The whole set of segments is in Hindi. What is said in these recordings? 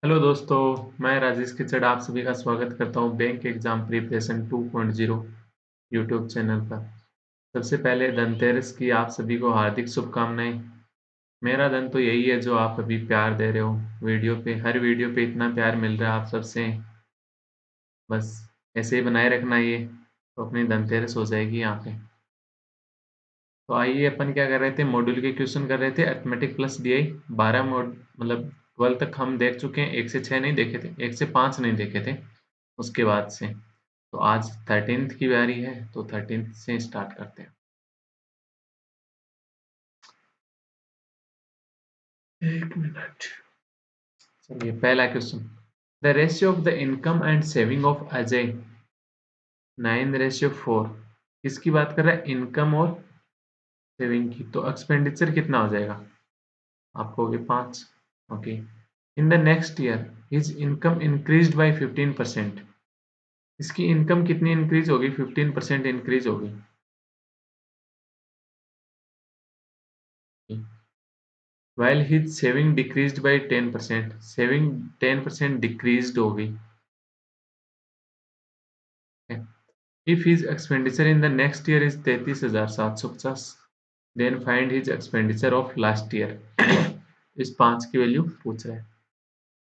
हेलो दोस्तों, मैं राजेश किचड़ आप सभी का स्वागत करता हूँ bank exam preparation 2.0 YouTube channel पर। सबसे पहले धनतेरस की आप सभी को हार्दिक शुभकामनाएं। मेरा धन तो यही है जो आप अभी प्यार दे रहे हो वीडियो पे। हर वीडियो पे इतना प्यार मिल रहा है आप सबसे, बस ऐसे ही बनाए रखना ये, तो अपनी धनतेरस हो जाएगी यहाँ पे। तो आइए अपन क्या कर रहे थे, मॉड्यूल के क्वेश्चन कर रहे थे, अरिथमेटिक प्लस डीआई 12 मोड मतलब 12 तक हम देख चुके हैं। 1 से 6 नहीं देखे थे, 1 से 5 नहीं देखे थे उसके बाद से। तो आज 13th की बारी है, तो 13th से स्टार्ट करते हैं। एक मिनट। चलिए, पहला question. The ratio of the income and saving of Ajay 9:4। किसकी बात कर रहा है? इनकम और सेविंग की। तो एक्सपेंडिचर कितना हो जाएगा? आप कहोगे 5। Okay. In the next year his income increased by 15%। इसकी इनकम कितनी इंक्रीज होगी? 15% इंक्रीज होगी। While his saving decreased by 10%, saving 10% decreased होगी। If his expenditure in the next year is 33,750, then find his expenditure of last year। इस 5 की वैल्यू पूछ रहा है।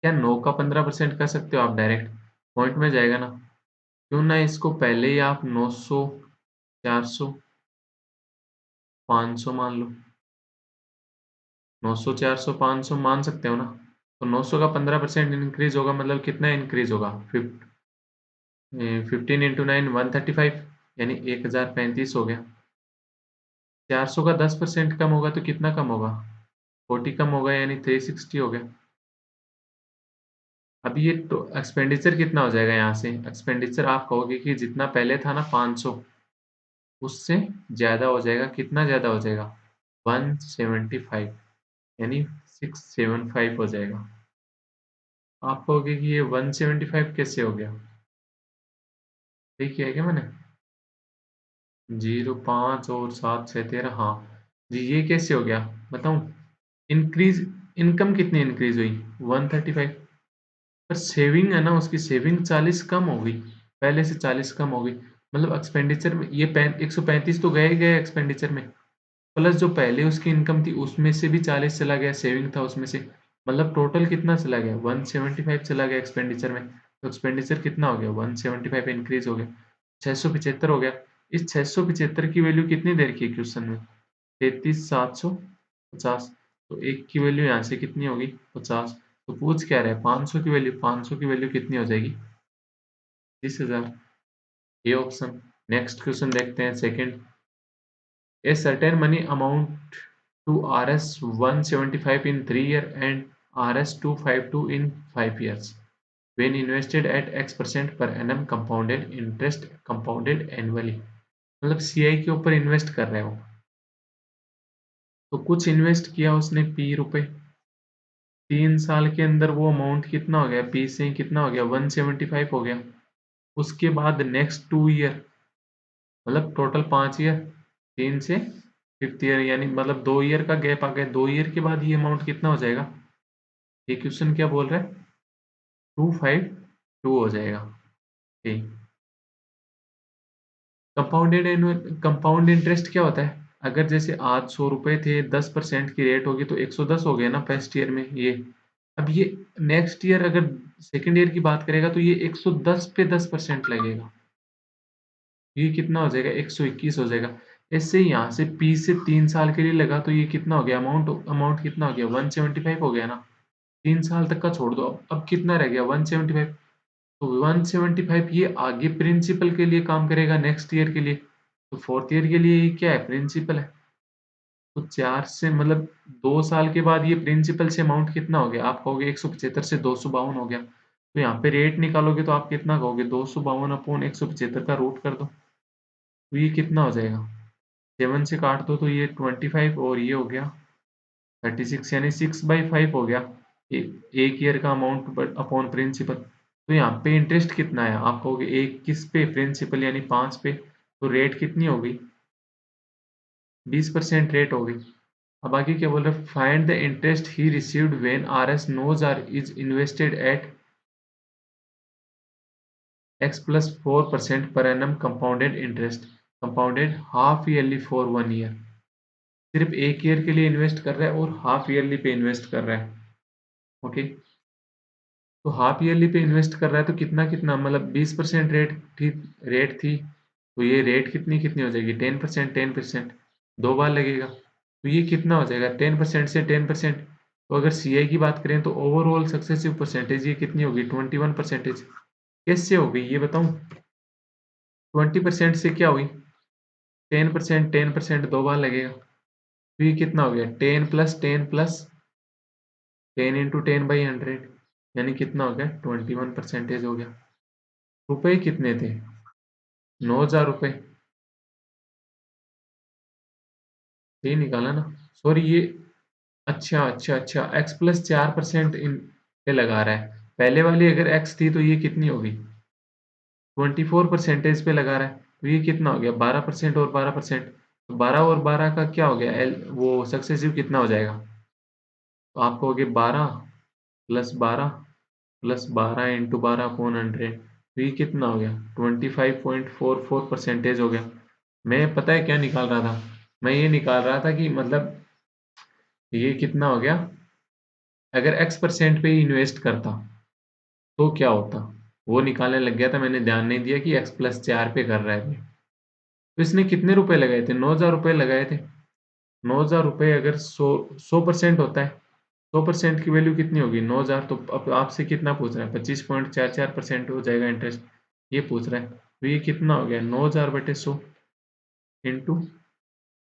क्या 9 का 15% कर सकते हो आप? डायरेक्ट पॉइंट में जाएगा ना। क्यों ना इसको पहले ही आप 900, 400, 500 मान लो। 900, 400, 500 मान सकते हो ना। तो 900 का 15% इंक्रीज होगा, मतलब कितना इंक्रीज होगा? 15 इंटू 9 135, यानी 1035 हो गया। 400 का 10% कम होगा तो कितना कम होगा? 40 कम होगा, यानी 360 हो गया। अब ये तो एक्सपेंडिचर कितना हो जाएगा? यहाँ से एक्सपेंडिचर आप कहोगे कि जितना पहले था ना 500, उससे ज्यादा हो जाएगा। कितना ज्यादा हो जाएगा? 175, यानी 675 हो जाएगा। आप कहोगे कि ये 175 कैसे हो गया? ठीक है क्या मैंने? 0, 5 और 7, 6, 13। हाँ जी, ये कैसे हो गया बताऊं? इंक्रीज, इनकम कितनी इंक्रीज हुई? 135। पर सेविंग है ना, उसकी सेविंग 40 कम हो गई, पहले से 40 कम हो गई। मतलब एक्सपेंडिचर में ये 135 तो गए ही गए एक्सपेंडिचर में, प्लस जो पहले उसकी इनकम थी उसमें से भी 40 चला गया, सेविंग था उसमें से। मतलब टोटल कितना चला गया? 175 चला गया एक्सपेंडिचर में। तो एक्सपेंडिचर कितना हो गया? 175 इंक्रीज हो गया, 675 हो गया। इस 675 की वैल्यू कितनी दे रखी है क्वेश्चन में? 33,750। तो एक की वैल्यू यहाँ से कितनी होगी? 50। तो पूछ क्या रहा है? 500 की वैल्यू। 500 की वैल्यू कितनी हो जाएगी? 30,000। ये ऑप्शन। नेक्स्ट क्वेश्चन देखते हैं, second. A certain money amount to Rs 175 in 3 years and Rs 252 in 5 years. When invested at X% per annum compounded interest compounded annually। मतलब सीआई के ऊपर इन्वेस्ट कर रहे हो, तो कुछ इन्वेस्ट किया उसने पी रुपए। 3 साल के अंदर वो अमाउंट कितना हो गया? पी से कितना हो गया? 175 हो गया। उसके बाद नेक्स्ट 2 ईयर, मतलब टोटल 5 ईयर, 3 से फिफ्थ ईयर, यानी मतलब 2 ईयर का गैप आ गया। 2 ईयर के बाद ये अमाउंट कितना हो जाएगा? ये क्वेश्चन क्या बोल रहा है? 252 हो जाएगा। ठीक। कंपाउंडेड एनुअल कंपाउंड इंटरेस्ट क्या होता है? अगर जैसे आज 100 रुपए थे, 10% की रेट होगी तो 110 हो गया ना फर्स्ट ईयर में ये। अब ये नेक्स्ट ईयर अगर सेकेंड ईयर की बात करेगा तो ये 110 पे 10% लगेगा। ये कितना हो जाएगा? 121 हो जाएगा। ऐसे ही यहाँ से पी से 3 साल के लिए लगा तो ये कितना हो गया? अमाउंट अमाउंट कितना हो गया? 175 हो गया ना। 3 साल तक का छोड़ दो, अब कितना रह गया? 175। तो 175 ये आगे प्रिंसिपल के लिए काम करेगा नेक्स्ट ईयर के लिए। तो फोर्थ ईयर के लिए ये क्या है? प्रिंसिपल है। तो 4 से मतलब 2 साल के बाद ये प्रिंसिपल से अमाउंट कितना हो गया? आप कहोगे 175 से 252 हो गया। तो यहाँ पे रेट निकालोगे तो आप कितना कहोगे? 252 अपॉन 175 का रूट कर दो, तो ये कितना हो जाएगा? 7 से काट दो तो ये 25 और ये हो गया 36, यानी 6/5 हो गया। एक ईयर का अमाउंट अपॉन प्रिंसिपल। तो यहाँ पे इंटरेस्ट कितना है? आप कहोगे एक किस पे? प्रिंसिपल, यानी 5 पे। तो रेट कितनी हो गई? 20% रेट हो गई। अब आगे क्या बोल रहे हैं, find the interest he received when RS knows R is invested at x plus 4% per annum compounded interest, compounded half yearly for 1 year। सिर्फ एक ईयर के लिए इन्वेस्ट कर रहा है और हाफ ईयरली पे इन्वेस्ट कर रहा है। ओके, तो हाफ ईयरली पे इन्वेस्ट कर रहा है तो कितना कितना मतलब 20% रेट थी तो ये रेट कितनी कितनी हो जाएगी 10%। दो बार लगेगा तो ये कितना हो जाएगा 10% से 10%। तो अगर सीआई की बात करें तो ओवरऑल सक्सेसिव परसेंटेज ये कितनी होगी 21%। कैसे हो गई ये बताऊं, 20% से क्या हुई 10% दो बार लगेगा तो ये कितना हो गया 10 इंटू 10/100 यानी कितना हो गया 21% हो गया। रुपए कितने थे 9,000 रुपये, ये निकाला ना, सॉरी ये अच्छा एक्स प्लस 4% इन पे लगा रहा है। पहले वाली अगर एक्स थी तो ये कितनी होगी 24% पे लगा रहा है तो ये कितना हो गया 12% और 12%। तो 12 और 12 का क्या हो गया एल वो सक्सेसिव कितना हो जाएगा, तो आपको हो गया 12 + 12 इंटू 12/100 तो ये कितना हो गया 25.44% हो गया। मैं पता है क्या निकाल रहा था, मैं ये निकाल रहा था कि मतलब ये कितना हो गया अगर x% पे ही इन्वेस्ट करता तो क्या होता, वो निकालने लग गया था, मैंने ध्यान नहीं दिया कि x+4 पे कर रहा है। तो इसने कितने रुपए लगाए थे 9,000 रुपये लगाए थे। 9,000 रुपये अगर 100% होता है 100% की वैल्यू कितनी होगी 9,000। तो अब आपसे कितना पूछ रहा है 25.44% हो जाएगा इंटरेस्ट, ये पूछ रहा है तो ये कितना हो गया 9,000/100 इंटू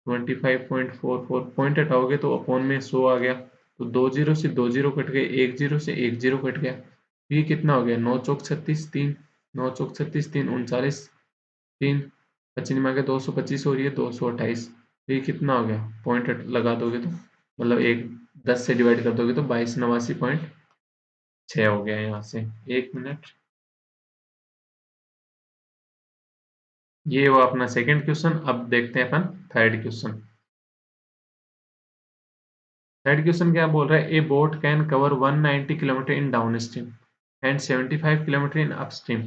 25.44 पॉइंट हटाओगे तो अपॉन में 100 आ गया तो 2 जीरो से 2 जीरो कट गए, 1 जीरो से 1 जीरो कट गया तो ये कितना हो गया 9 चौक 36 3, 9 चौक 36 3 39 3 25 में आ गया 225 और ये 228 तो ये कितना हो गया पॉइंट लगा दोगे तो मतलब एक 10 से डिवाइड कर दोगे तो 2289.6 हो गया यहाँ से। एक मिनट, ये वो अपना सेकंड क्वेश्चन। अब देखते हैं अपन थर्ड क्वेश्चन। थर्ड क्वेश्चन क्या बोल रहा है, ए boat can cover 190 kilometre in down stream and 75 kilometre in upstream.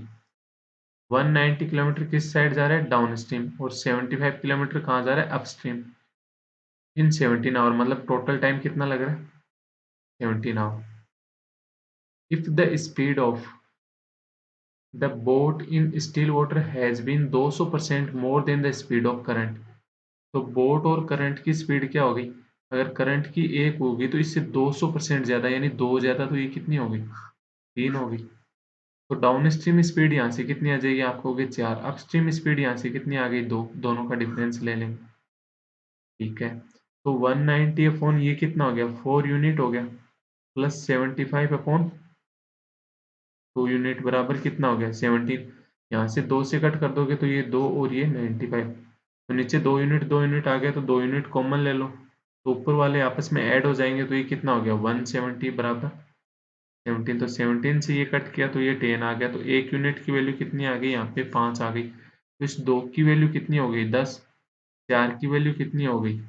190 kilometre किस साइड जा रहा है डाउन स्ट्रीम और 75 किलोमीटर कहाँ जा रहा है अपस्ट्रीम इन 17 आवर, मतलब टोटल टाइम कितना लग रहा है 17 hour. If the speed of the boat in still water has been 200% more than the speed of current. तो बोट और करंट की स्पीड क्या होगी, अगर करंट की 1 होगी तो इससे 200% ज्यादा यानी 2 ज्यादा तो ये कितनी होगी 3 होगी। तो डाउन स्ट्रीम स्पीड यहाँ से कितनी आ जाएगी आपको होगी 4, अप स्ट्रीम स्पीड यहाँ से कितनी आ गई 2, दोनों का डिफरेंस ले लेंगे। ठीक है, तो 190 अपॉन ये कितना हो गया 4 यूनिट हो गया प्लस 75 अपॉन 2 यूनिट बराबर कितना हो गया 17। यहाँ से 2 से कट कर दोगे तो ये 2 और ये 95 तो नीचे 2 यूनिट आ गया तो 2 यूनिट कॉमन ले लो तो ऊपर वाले आपस में ऐड हो जाएंगे तो ये कितना हो गया 170 बराबर 17। तो 17 से ये कट किया तो ये 10 आ गया तो 1 यूनिट की वैल्यू कितनी आ गई यहाँ पे 5 आ गई। तो इस 2 की वैल्यू कितनी हो गई 10, 4 की वैल्यू कितनी हो गई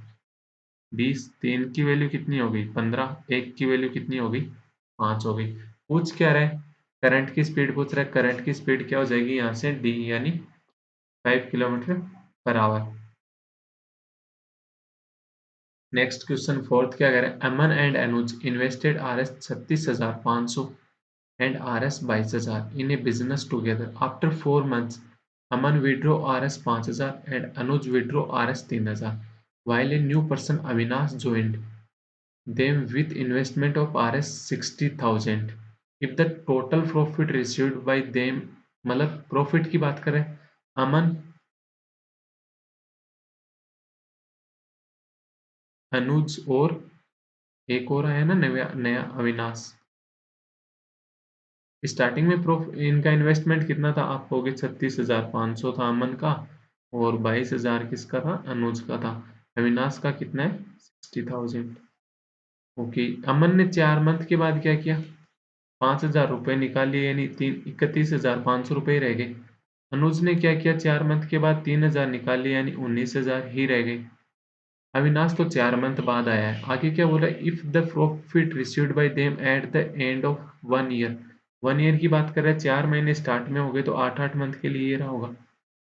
20, 3 की वैल्यू कितनी हो गई 15, 1 की वैल्यू कितनी हो गई 5 हो गई। पूछ क्या रहा है करंट की स्पीड पूछ रहा है, करंट की स्पीड क्या हो जाएगी यहाँ से डी यानी 5 kilometre per hour. Next question fourth क्या कह रहा है, Aman and Anuj invested RS 36,500 and RS 22,000 in a business together. After 4 months, Aman withdraw RS 5,000 and Anuj withdraw RS 3,000, while a new person Avinash joined them with investment of RS 60,000. If the total profit received by them, मतलब प्रॉफिट की बात करें अमन अनुज और एक और आया ना नया नया अविनाश। स्टार्टिंग में प्रोफ इनका इन्वेस्टमेंट कितना था आप कहोगे 36,500 था अमन का और 22,000 किसका था अनुज का था। अविनाश का कितना है 60,000। ओके, अमन ने 4 मंथ के बाद क्या किया 5,000 रुपये निकाल लिए यानी 31,500 रुपये रह गए। अनुज ने क्या किया 4 मंथ के बाद 3,000 निकाल लिए यानी 19,000 ही रह गए। अविनाश तो 4 मंथ बाद आया है। आगे क्या बोला, if the profit received by them at the end of 1 year. 1 year की बात कर रहा है, 4 महीने स्टार्ट में हो गए तो 8-8 मंथ के लिए ये रहा होगा।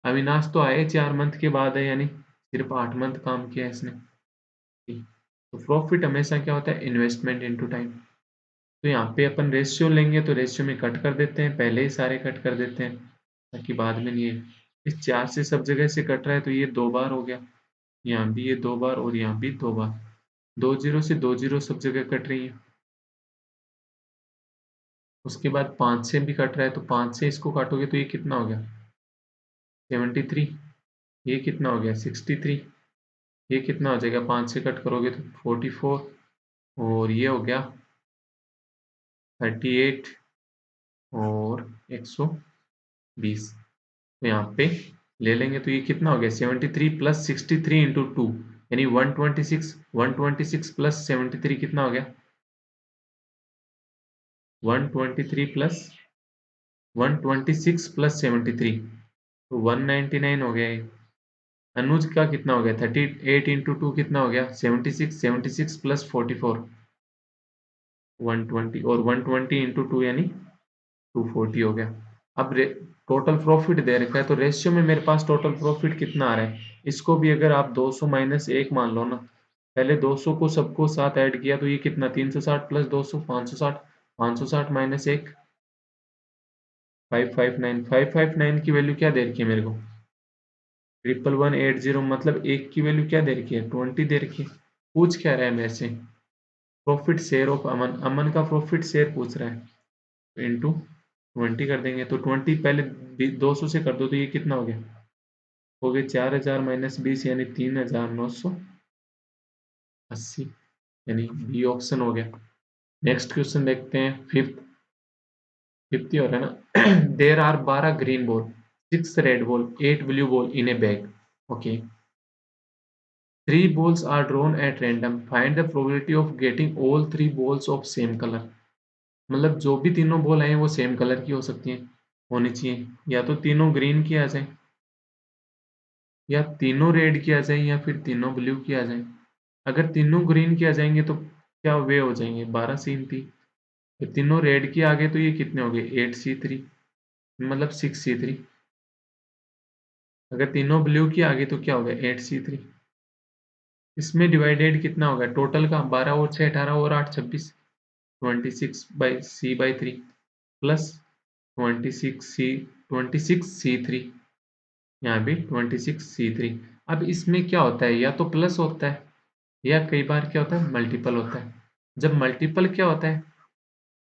अविनाश तो आए 4 मंथ के बाद है, यानी सिर्फ 8 मंथ काम किया है इसने। तो प्रॉफिट हमेशा क्या होता है, इन्वेस्टमेंट इनटू टाइम। तो यहाँ पे अपन रेशियो लेंगे तो रेशियो में कट कर देते हैं, पहले ही सारे कट कर देते हैं ताकि बाद में नहीं है। इस 4 से सब जगह से कट रहा है तो ये 2 बार हो गया, यहाँ भी ये 2 बार और यहाँ भी 2 बार। 2 जीरो से 2 जीरो सब जगह कट रही है। उसके बाद 5 से भी कट रहा है तो 5 से इसको काटोगे तो ये कितना हो गया, 73। ये कितना हो गया, 63। ये कितना हो जाएगा, 5 से कट करोगे तो 44। और ये हो गया 38 और 120। तो यहाँ पे ले लेंगे तो ये कितना हो गया, 73 प्लस 63 इंटू 2 यानी 126। 126 प्लस 73 कितना हो गया, 123 प्लस 126 प्लस 73 तो 199 हो गया ये। अनुज का कितना हो गया, 38 इंटू 2 कितना हो गया, 76। 76 प्लस 44 120 और 120 इंटू 2 यानी 240 हो गया। अब टोटल प्रॉफिट दे रखा है तो रेशियो में मेरे पास टोटल प्रॉफिट कितना आ रहा है, इसको भी अगर आप 200 माइनस 1 मान लो ना, पहले 200 को सबको साथ ऐड किया तो ये कितना, 360 प्लस 200 560। 560 माइनस 1 559। 559 की वैल्यू क्या दे रखी है मेरे को, 11180। मतलब एक की वैल्यू क्या दे रखी है, 20 दे रखी है। पूछ क्या रहा है मेरे से, प्रॉफिट शेयर ऑफ अमन। अमन का प्रॉफिट शेयर पूछ रहा है, इंटू 20 कर देंगे तो 20 पहले 200 से कर दो तो ये कितना हो गया, हो गए 4000 माइनस 20 यानी 3980, यानी बी ऑप्शन हो गया। नेक्स्ट क्वेश्चन देखते हैं, फिफ्थ। फिफ्थ ही हो रहा है ना। There are 12 green ball, 6 red ball, 8 blue ball in a bag. Okay, 3 balls are drawn at random. Find the probability of getting all 3 balls of same color. मतलब जो भी तीनों बॉल आए वो सेम कलर की हो सकती हैं, होनी चाहिए। या तो तीनों ग्रीन की आ जाए, या तीनों रेड की आ जाए, या फिर तीनों ब्लू की आ जाए। अगर तीनों ग्रीन की आ जाएंगे तो क्या वे हो जाएंगे, 12 C3। फिर तीनों रेड की आ गए तो ये कितने हो गए, 8C3, मतलब 6C3। अगर तीनों ब्लू की आ गई तो क्या हो गया, 8C3। इसमें डिवाइडेड कितना होगा टोटल का, 12 और 6 18 और 8 26। 26/C/3 प्लस 26C3, यहाँ भी 26C3। अब इसमें क्या होता है, या तो प्लस होता है या कई बार क्या होता है, मल्टीपल होता है। जब मल्टीपल क्या होता है,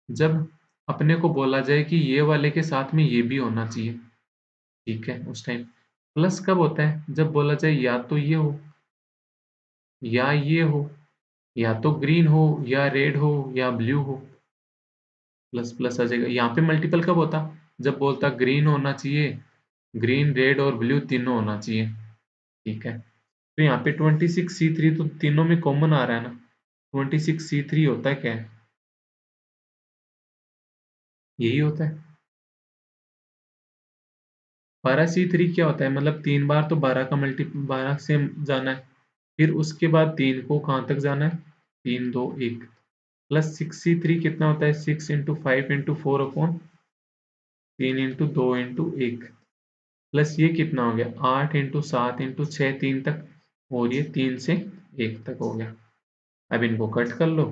जब अपने को बोला जाए कि ये वाले के साथ में ये भी होना चाहिए, ठीक है, उस टाइम। प्लस कब होता है, जब बोला जाए या तो ये हो या ये हो, या तो ग्रीन हो या रेड हो या ब्लू हो, प्लस प्लस आ जाएगा। यहाँ पे मल्टीपल कब होता, जब बोलता ग्रीन होना चाहिए, ग्रीन रेड और ब्लू तीनों होना चाहिए, ठीक है। तो यहाँ पे 26C3 तो तीनों में कॉमन आ रहा है ना, 26C3 होता है क्या है, यही होता है। 12C3 क्या होता है, मतलब 3 बार तो 12 का मल्टी 12 से जाना है, फिर उसके बाद 3 को कहाँ तक जाना है, 3 2 1। प्लस 6C3 कितना होता है, 6 × 5 × 4 अपॉन 3 × 2 × 1। प्लस ये कितना हो गया, 8 × 7 × 6 3 तक, और ये 3 से 1 तक हो गया। अब इनको कट कर लो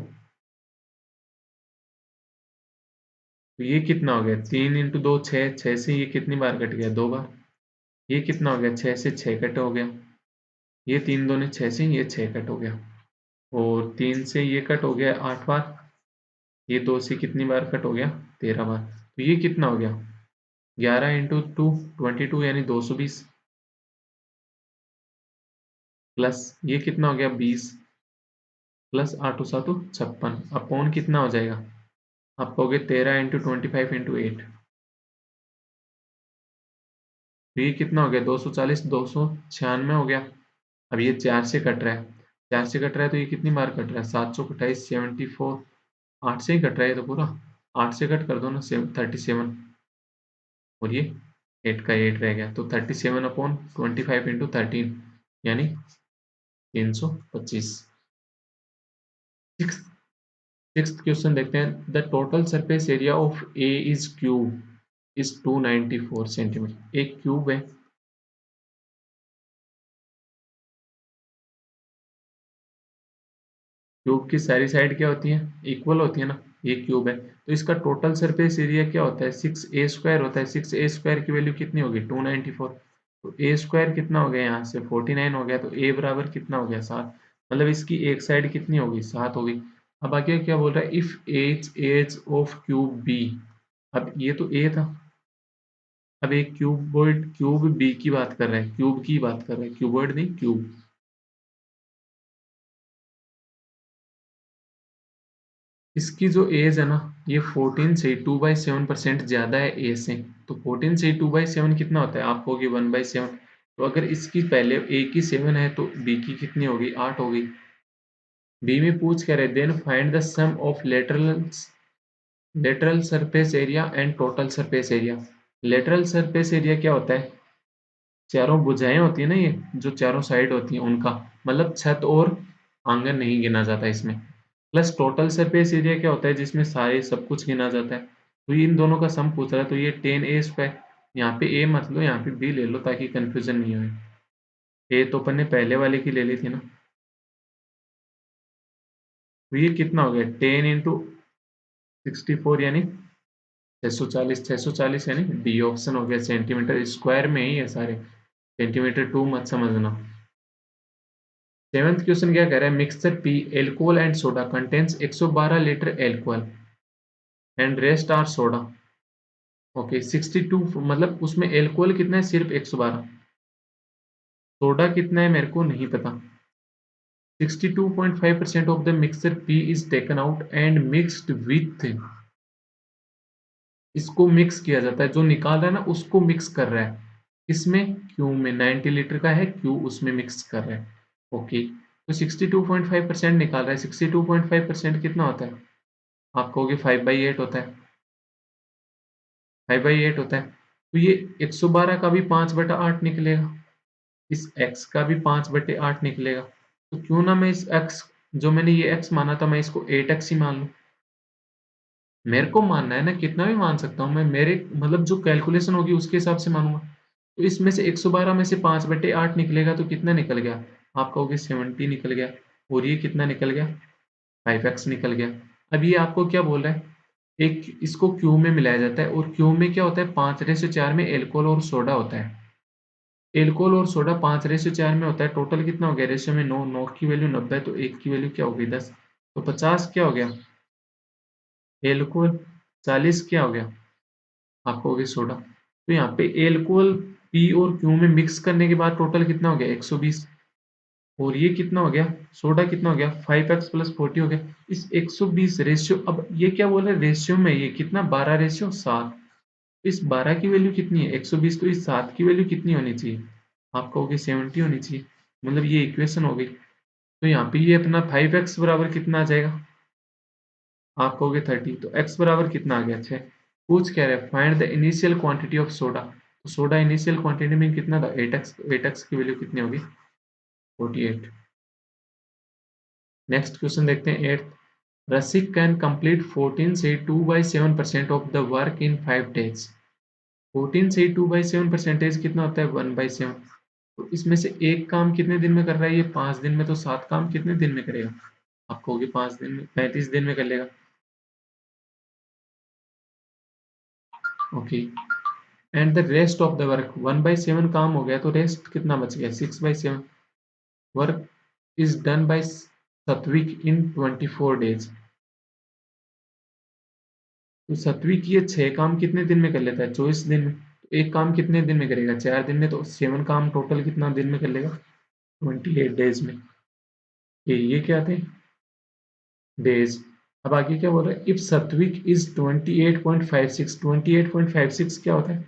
तो ये कितना हो गया, 3 × 2 6, 6 से ये कितनी बार कट गया, 2 बार। ये कितना हो गया, 6 से 6 कट हो गया। ये 3 दूनी 6 से ये 6 कट हो गया, और 3 से ये कट हो गया 8 बार। ये 2 से कितनी बार कट हो गया, 13 बार। तो ये कितना हो गया, 11 × 2 22 यानी 220। प्लस ये कितना हो गया, 20 प्लस 8 7 56 अपॉन कितना हो जाएगा, आप कहोगे 13 × 25 × 8। तो ये कितना हो गया, 240 296 हो गया। अब ये 4 से कट रहा है, 4 से कट रहा है तो ये कितनी बार कट रहा है, 728 74। 8 से ही कट रहा है ये तो पूरा, 8 से कट कर दो ना, 37। और ये 8 का 8 रह गया तो 37 अपॉन 25 × 13 यानी 325। सिक्स सिक्स्थ क्वेश्चन देखते हैं। The total surface area of A is cube is 294 centimetre. एक क्यूब है। क्यूब की सारी साइड क्या होती है, इक्वल होती है ना। ये क्यूब है तो इसका टोटल सरफेस एरिया क्या होता है, 6a² होता है। 6a² की वैल्यू कितनी होगी, 294। तो ए स्क्वायर कितना हो गया, यहाँ से 49 हो गया। तो ए बराबर कितना हो गया, 7। मतलब इसकी एक साइड कितनी होगी, 7 होगी। अब आगे क्या बोल रहा है, if edge of cube be. अब ये तो ए था। अब एक क्यूबॉइड, क्यूब बी की बात कर रहे हैं, क्यूब की बात कर रहे हैं, क्यूबॉइड नहीं, क्यूब। इसकी जो एज है ना, ये 14 से 2/7% ज्यादा है ए से। तो 14 से 2/7 कितना होता है, आप होगी 1/7। तो अगर इसकी पहले ए की 7 है तो बी की कितनी होगी, 8 होगी। बी में पूछ क्या रहे, then find the sum of lateral surface area and total surface area. Lateral surface area क्या होता है, चारों भुजाएं होती है ना, ये जो चारों साइड होती है उनका, मतलब छत और आंगन नहीं गिना जाता इसमें। प्लस टोटल सरफेस एरिया क्या होता है, जिसमें सारे सब कुछ गिना जाता है। तो ये इन दोनों का सम पूछ रहा है। तो ये 10a²। यहाँ पे ए मत लो, यहाँ पे बी ले लो ताकि कंफ्यूजन नहीं हो। ए तो अपन ने पहले वाले की ले ली थी ना। तो ये कितना हो गया, 10 × 64 यानी 640। 640 यानी डी ऑप्शन हो गया। सेंटीमीटर स्क्वायर में ही है सारे, सेंटीमीटर टू मत समझना। सेवेंथ क्वेश्चन क्या कह रहा है, mixture P alcohol and soda contains 112 litre alcohol and rest are soda. Okay 62, मतलब उसमें एल्कोहल कितना है, सिर्फ 112। सोडा कितना है मेरे को नहीं पता। 62.5% of the mixture P is taken out and mixed with. इसको मिक्स किया जाता है, जो निकाल रहा है ना उसको मिक्स कर रहा है। इसमें क्यू में 90 लीटर का है, क्यू उसमें मिक्स कर रहा है। ओके तो 62.5% निकाल रहा है। 62.5% कितना होता है, आप कहोगे 5/8 होता है। 5/8 होता है। तो ये 112 का भी 5/8 निकलेगा, इस x का भी 5/8 निकलेगा। तो क्यों ना मैं इस x, जो मैंने ये x माना था, मैं इसको 8x ही मान लूं। मेरे को मानना है ना, कितना भी मान सकता हूँ मैं, मेरे मतलब जो कैलकुलेशन होगी उसके हिसाब से मानूंगा। तो इसमें से 112 में से 5/8 निकलेगा तो कितना निकल गया, आप कहोगे 70 निकल गया। और ये कितना निकल गया, 5x निकल गया। अब ये आपको क्या बोल रहा है, एक इसको क्यू में मिलाया जाता है, और क्यू में क्या होता है, 5/4 में एल्कोहल और सोडा होता है। एल्कोहल और सोडा 5/4 में होता है। टोटल कितना हो गया, रेशियो में 9। 9 की वैल्यू 90, तो 1 की वैल्यू क्या होगी, 10। तो 50 क्या हो गया एल्कोहल, 40 क्या हो गया, आपको हो गया सोडा। तो यहाँ पे एल्कोहल पी और क्यू में मिक्स करने के बाद टोटल कितना हो गया, 120। और ये कितना हो गया, सोडा कितना हो गया, 5x + 40 हो गया। इस 120 रेशियो, अब ये क्या बोल रहे हैं, रेशियो में ये कितना, 12/7। इस 12 की वैल्यू कितनी है, 120। तो इस 7 की वैल्यू कितनी होनी चाहिए, आप कहोगे 70 होनी चाहिए। मतलब ये इक्वेशन हो गई। तो यहाँ पे ये अपना 5x बराबर कितना आ जाएगा, आप कहोगे 30। तो x बराबर कितना आ गया, 6। पूछ क्या रहे, find the initial quantity of soda. तो सोडा इनिशियल क्वांटिटी में कितना था, 8x। तो 8x की वैल्यू कितनी होगी, 48। नेक्स्ट क्वेश्चन देखते हैं 8th। रसिक कैन कंप्लीट 14 से 2/7% of the work in 5 days। 14 से 2/7 परसेंटेज कितना होता है, 1/7। तो इसमें से एक काम कितने दिन में कर रहा है, ये 5 दिन में। तो 7 काम कितने दिन में करेगा, आप कहोगे 5 दिन में, 35 दिन में कर लेगा। Okay and the rest of the work, 1/7 काम हो गया, तो रेस्ट कितना बच गया, 6/7। Work is done by Satwik in 24 days। तो सत्विक ये 6 काम कितने दिन में कर लेता है, 24 दिन में। तो एक काम कितने दिन में करेगा, 4 दिन में। तो 7 काम टोटल कितना दिन में कर लेगा, 28 डेज में। ये क्या थे, डेज। अब आगे क्या बोल रहा है, इफ सत्विक इज 28.56। 28.56 क्या होता है,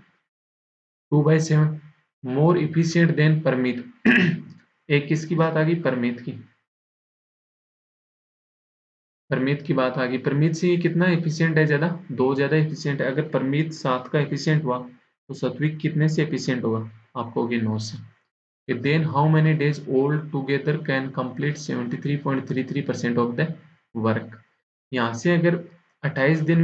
2/7 मोर इफिशियंट देन परमित। एक किसकी बात आ गई, परमित की। परमीत की बात आ गई। परमीत से ये कितना एफिशिएंट है, ज्यादा, 2 ज्यादा एफिशिएंट है। अगर परमीत 7 का एफिशिएंट हुआ तो सत्विक कितने से एफिशिएंट होगा, आप कहोगे 9 से। Then how many days all together can complete 73.33% of the work. यहाँ से अगर 28 दिन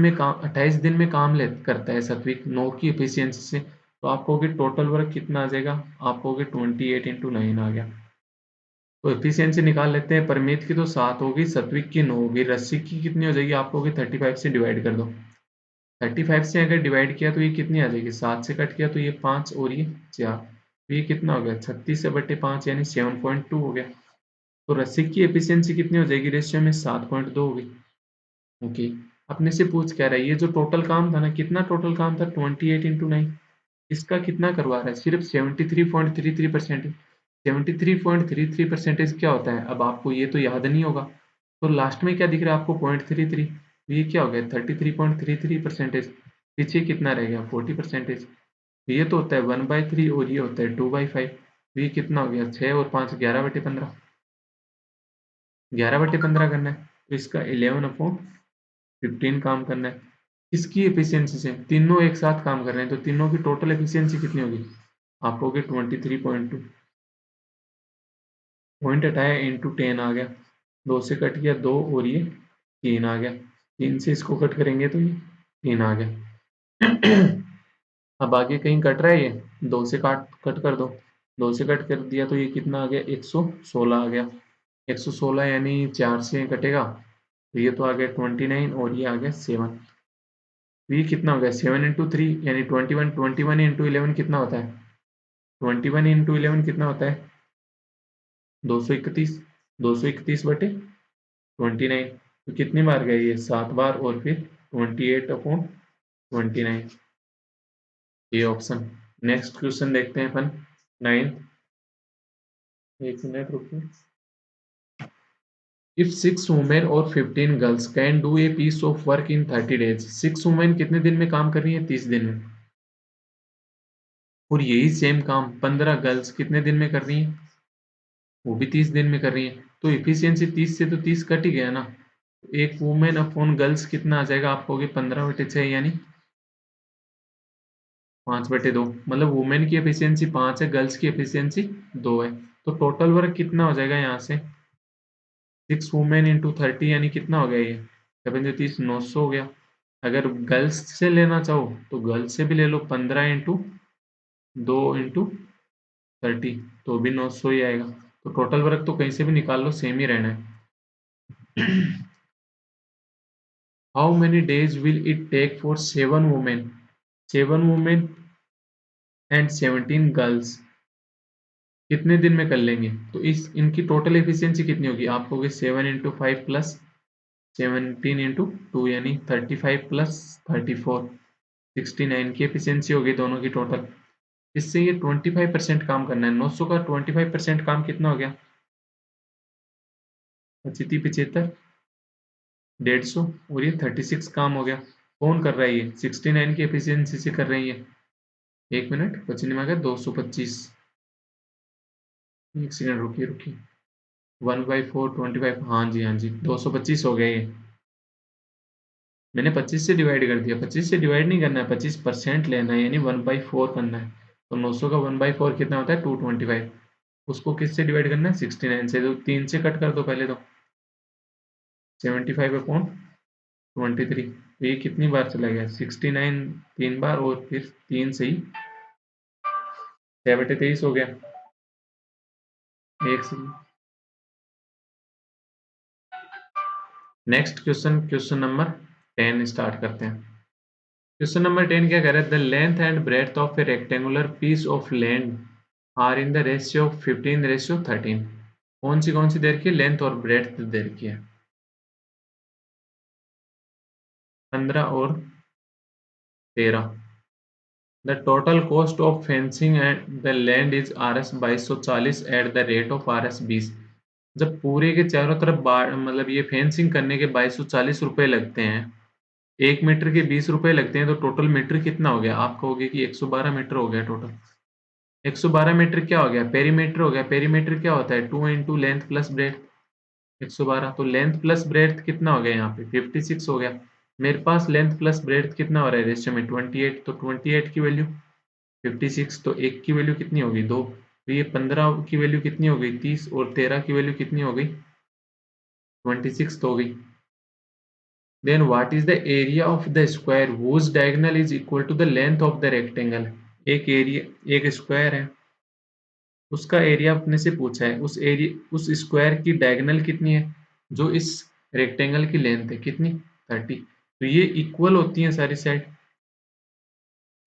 में काम ले करता है सत्विक 9 की एफिशिएंसी से, तो आप कहोगे टोटल वर्क कितना आ जाएगा, आप कहोगे 28 इंटू 9 आ गया। तो एफिशिएंसी निकाल लेते हैं। परमीत की तो 7 होगी, सत्विक की 9 होगी, रसिक की कितनी हो जाएगी, आप कहोगे 35 से डिवाइड कर दो। 35 से अगर डिवाइड किया तो ये कितनी आ जाएगी, 7 से कट किया तो ये 5 और ये 4, तो ये कितना हो गया 36/5 यानी 7.2 हो गया। तो रसिक की एफिशिएंसी कितनी हो जाएगी रेशियो में, 7.2 होगी। ओके, अपने से पूछ क्या रहा है, ये जो टोटल काम था ना, कितना टोटल काम था 28 इंटू 9, इसका कितना करवा रहा है, सिर्फ 73.33%। 73.33% क्या होता है, अब आपको ये तो याद नहीं होगा, तो लास्ट में क्या दिख रहा है आपको 0.33, ये क्या हो गया 33.33%। पीछे कितना रह गया 40%। ये तो होता है 1/3 और ये होता है 2/5। ये कितना हो गया 6 और 5 11/15, 11/15 करना है, तो इसका 11/15 काम करना है। इसकी एफिशिएंसी से तीनों एक साथ काम कर रहे हैं, तो तीनों की टोटल एफिशिएंसी कितनी होगी, आप कहोगे 23.2, पॉइंट हटाया इंटू 10 आ गया, 2 से कट गया 2 और ये 3 आ गया, 3 से इसको कट करेंगे तो ये 3 आ गया। अब आगे कहीं कट रहा है, ये 2 से काट कट कर दो, 2 से कट कर दिया तो ये कितना आ गया 116 आ गया, 116 यानी 4 से कटेगा तो ये तो आ गया 29 और ये आ गया 7। ये कितना हो गया 7 इंटू 3 यानी 21, 21 इंटू 11 कितना होता है, 21 इंटू 11 कितना होता है 231, 231/29, तो कितनी बार गए ये 7 बार और फिर 28/29, ये ऑप्शन। नेक्स्ट क्वेश्चन देखते हैं अपन 9th, एक मिनट रुकिए। इफ 6 वुमेन और 15 girls can do a piece of work in 30 days, 6 women कितने दिन में काम कर रही है 30 दिन में, और यही सेम काम 15 गर्ल्स कितने दिन में कर रही है, वो भी 30 दिन में कर रही है, तो इफिशियंसी 30 से तो 30 कट ही गया ना, एक वुमेन अपॉन गर्ल्स कितना आ जाएगा, आप कहोगे 15/6 यानी 5/2, मतलब वुमेन की एफिशिएंसी 5 है, गर्ल्स की एफिशिएंसी 2 है, तो टोटल वर्क कितना हो जाएगा यहाँ से 6 वुमेन इंटू 30 यानी कितना हो गया ये 7 900 हो गया। अगर गर्ल्स से लेना चाहो तो गर्ल्स से भी ले लो 15 इंटू 2 इंटू 30, तो भी 900 ही आएगा, तो टोटल वर्क तो कहीं से भी निकाल लो सेम ही रहना है। How many days will it take for 7 women and 17 girls, कितने दिन में कर लेंगे, तो इस इनकी टोटल एफिशिएंसी कितनी होगी, आप कहोगे 7 इंटू 5 प्लस 17 इंटू 2 यानी 35 प्लस 34, 69 की एफिशिएंसी होगी दोनों की टोटल। इससे ये 25% काम करना है, 900 का 25% काम कितना हो गया 75, 150 और ये 36 काम हो गया। कौन कर रहा है ये 69 की एफिशिएंसी से कर रही है, एक मिनट बचने में आ गया 225, एक सेकंड रुकिए रुकिए, 1/4 25, हाँ जी हाँ जी 225 हो गया ये, मैंने 25 से डिवाइड कर दिया, 25 से डिवाइड नहीं करना है 25% लेना है यानी 1/4 करना है, तो 900 का 1/4 कितना होता है 225, उसको किससे डिवाइड करना है 69 से, तो 3 से कट कर दो पहले तो 75/23, तो ये कितनी बार चला गया 69 3 बार और फिर 3 से ही 6/23 हो गया। एक से next question, question number 10 start करते हैं। क्वेश्चन नंबर 10 क्या कह रहा है, the length and breadth of a rectangular piece of land are in the ratio of 15:13। कौन सी दे रखी है, लेंथ और ब्रेड्थ दे रखी है 15 और 13। The total cost of fencing at the land is Rs 2240 at the rate of Rs 20। जब पूरे के चारों तरफ मतलब ये फेंसिंग करने के 2240 रुपए लगते हैं, 1 मीटर के 20 रुपए लगते हैं, तो टोटल मीटर कितना हो गया, आप कहोगे कि 112 मीटर हो गया टोटल। 112 मीटर क्या हो गया, पेरीमीटर हो गया, पेरीमीटर क्या होता है 2 इंटू लेंथ प्लस ब्रेथ, 112, तो लेंथ प्लस ब्रेथ कितना हो गया यहाँ पे 56 हो गया। मेरे पास लेंथ प्लस ब्रेथ कितना हो रहा है रेशियो में 28, तो 28 की वैल्यू 56, तो एक की वैल्यू कितनी होगी 2, तो ये 15 की वैल्यू कितनी हो गई 30 और 13 की वैल्यू कितनी हो गई 26 तो हो गई। Then what is the area of the square whose diagonal is equal to the length of the rectangle. एक एरिया, एक स्क्वायर है, उसका एरिया अपने से पूछा है, उस एरिया उस स्क्वायर की डायगोनल कितनी है जो इस रेक्टेंगल की लेंथ है कितनी 30। तो ये इक्वल होती है सारी साइड।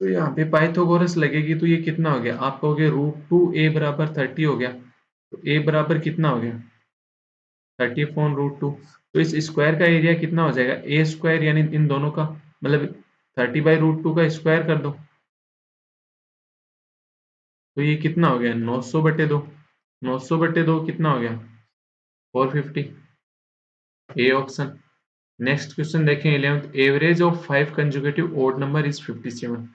तो यहाँ पे पाइथागोरस लगेगी तो ये कितना हो गया, आप कहोगे √2 a बराबर 30 हो गया, तो a बराबर कितना हो गया 30/√2। तो इस स्क्वायर का एरिया कितना हो जाएगा ए स्क्वायर, यानी इन दोनों का मतलब 30/√2 का स्क्वायर कर दो, तो ये कितना हो गया 900/2। 900/2 कितना हो गया 450। A option. नेक्स्ट क्वेश्चन देखें 11th, average of 5 conjugative odd number is 57।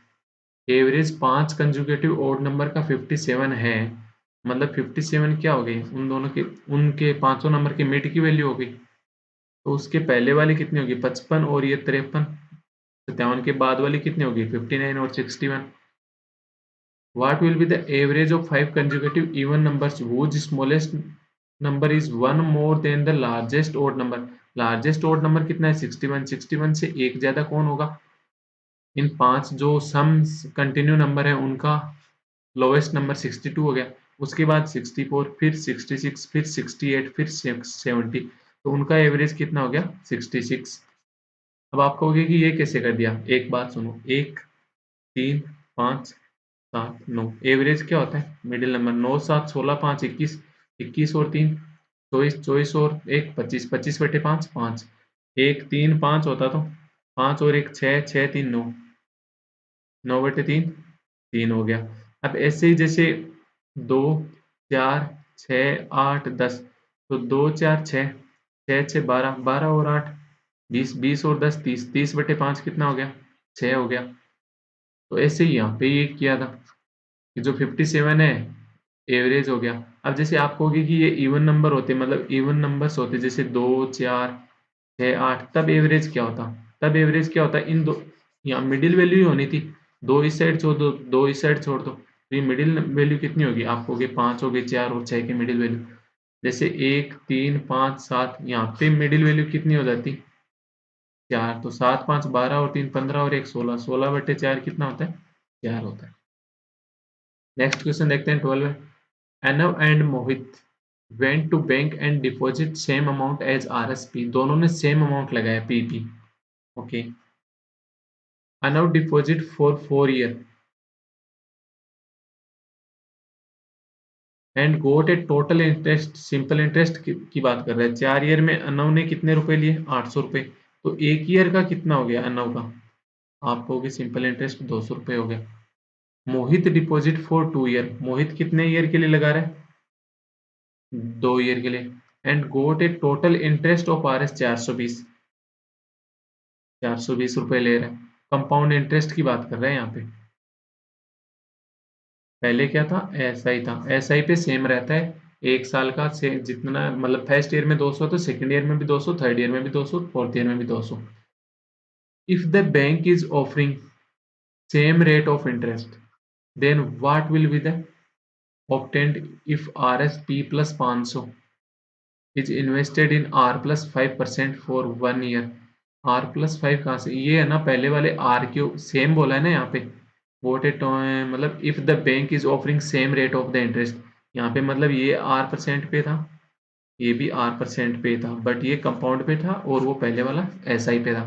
Average 5 conjugative odd number का 57 है, मतलब 57 क्या हो गई उन दोनों के, उनके पांचों नंबर के मिड की वैल्यू हो गई। तो उसके पहले वाली कितनी होगी 55 और ये 53, 57 के बाद वाली कितनी होगी 59 और 61। What will be the average of 5 consecutive even numbers whose smallest number is one more than the largest odd number। Largest odd number कितना है 61, 61 से एक ज्यादा कौन होगा, इन पांच जो सम कंटिन्यू नंबर है उनका लोएस्ट नंबर 62 हो गया, उसके बाद 64, फिर 66, फिर 68, फिर 70, तो उनका एवरेज कितना हो गया 66। अब आप कहोगे कि ये कैसे कर दिया, एक बात सुनो, 1 3 5 7 9, एवरेज क्या होता है मिडिल नंबर, 9 7 16 5 21, 21 और 3 24, 24 और 1 25, 25/5 5, 1 3 5 होता तो 5 और 1 6, 6 3 9, 9/3 3 हो गया। अब ऐसे ही जैसे 2 4 6 8 10, तो 2 4 6, 6 6 12, 12 और 8 20, 20 और 10 30, 30/5 कितना हो गया 6 हो गया। तो ऐसे ही यहाँ पे ये किया था कि जो 57 है एवरेज हो गया। अब जैसे आप कहोगे कि ये इवन नंबर होते, मतलब इवन नंबर्स होते जैसे 2 4 6 8, तब एवरेज क्या होता, तब एवरेज क्या होता इन दो, यहाँ मिडिल वैल्यू ही होनी थी, दो इस साइड छोड़ दो, दो इस साइड छोड़ दो, तो ये मिडिल वैल्यू कितनी होगी, आप कहोगे 5 हो गई, 4 और 6 की मिडिल वैल्यू, जैसे 1 3 5 7, यहाँ पे मिडिल वैल्यू कितनी हो जाती 4, तो 7 5 12 और 3 15 और 1 16, 16/4 कितना होता है 4 होता है। नेक्स्ट क्वेश्चन देखते हैं 12 में, Arnav and Mohit went to bank and deposit same amount as RSP। दोनों ने सेम अमाउंट लगाया PP। Okay. Arnav deposit for 4 year and got a total interest, simple interest की बात कर रहे हैं, 4 ईयर में अर्नव ने कितने रुपए लिए 800 रुपए, तो एक ईयर का कितना हो गया अर्नव का, आप कहोगे सिंपल इंटरेस्ट 200 रुपए हो गया। मोहित डिपॉजिट फॉर 2 ईयर, मोहित कितने ईयर के लिए लगा रहा है 2 ईयर के लिए, and got a total interest of RS 420, 420 रुपए ले रहा है। कंपाउंड इंटरेस्ट की बात कर रहे हैं यहाँ पे, पहले क्या था SI था, SI पे सेम रहता है, एक साल का से जितना, मतलब फर्स्ट ईयर में 200 तो सेकंड ईयर में भी 200, थर्ड ईयर में भी 200, फोर्थ ईयर में भी 200। If the bank is offering same rate of interest then what will be the obtained if RSP plus 500 is invested in R+5% for 1 year। R+5 कहाँ से, ये है ना पहले वाले R क्यू सेम बोला है ना यहाँ पे, वोट एट मतलब if the bank is offering same rate of the interest, यहाँ पे मतलब ये R% पे था, ये भी R% पे था, बट ये कंपाउंड पे था और वो पहले वाला SI पे था।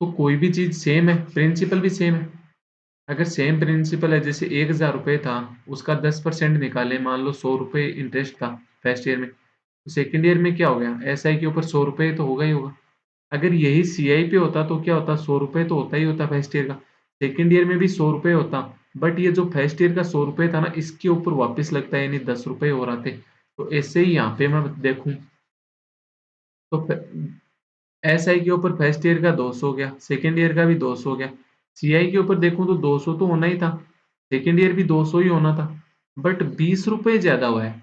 तो कोई भी चीज सेम है, प्रिंसिपल भी सेम है, अगर सेम प्रिंसिपल है, जैसे 1000 रुपये था, उसका 10% निकाले, मान लो 100 रुपये इंटरेस्ट था फर्स्ट ईयर में, तो सेकेंड ईयर में क्या हो गया SI के ऊपर 100 रुपये तो होगा ही होगा। अगर यही CI पे होता तो क्या होता, 100 रुपये तो होता ही होता फर्स्ट ईयर का, सेकेंड ईयर में भी 100 रुपये होता, बट ये जो फर्स्ट ईयर का 100 रुपये था ना, इसके ऊपर वापस लगता है, यानी 10 रुपये और आते। तो ऐसे ही यहाँ पे मैं देखूं तो SI के ऊपर फर्स्ट ईयर का 200 हो गया, सेकेंड ईयर का भी 200 हो गया, CI के ऊपर देखूं तो 200 तो होना ही था, सेकेंड ईयर भी 200 ही होना था, बट 20 रुपये ज्यादा हुआ है।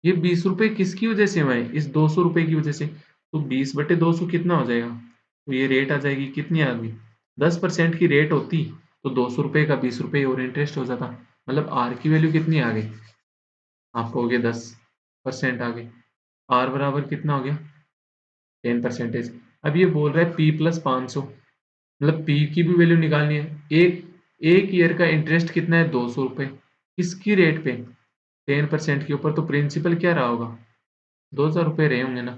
ये 20 रुपये किसकी वजह से हुआ है, इस 200 रुपये की वजह से। तो 20/200 कितना हो जाएगा, तो ये रेट आ जाएगी कितनी आ गई, 10% की रेट होती तो 200 रुपये का 20 रुपये और इंटरेस्ट हो जाता, मतलब R की वैल्यू कितनी आ गई आप कहोगे 10% आ गए। आर बराबर कितना हो गया? 10%। अब ये बोल रहा है पी प्लस 500, मतलब पी की भी वैल्यू निकालनी है। एक एक ईयर का इंटरेस्ट कितना है? 200 रुपये। किसकी रेट पे? 10% के ऊपर। तो प्रिंसिपल क्या रहा होगा? 2000 रुपये रहे होंगे ना।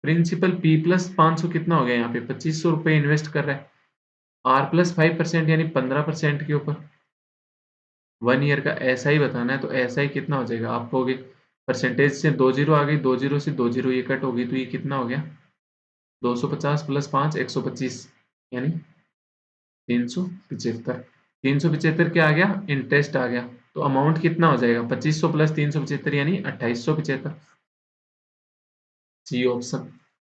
प्रिंसिपल पी प्लस 500 कितना हो गया? यहाँ पे 2500 रुपये इन्वेस्ट कर रहा है। आर प्लस 5% यानी 15% के ऊपर। 1 ईयर का ऐसा ही बताना है, तो ऐसा ही कितना हो जाएगा? आप कहोगे परसेंटेज से 2 जीरो आ गई, 2 जीरो से 2 जीरो ये कट होगी, तो ये कितना हो गया? 250 प्लस 5 125, यानी 375। 375 क्या आ गया? इंटरेस्ट आ गया। तो अमाउंट कितना हो जाएगा? 2500 प्लस 375 यानी 2875। C option.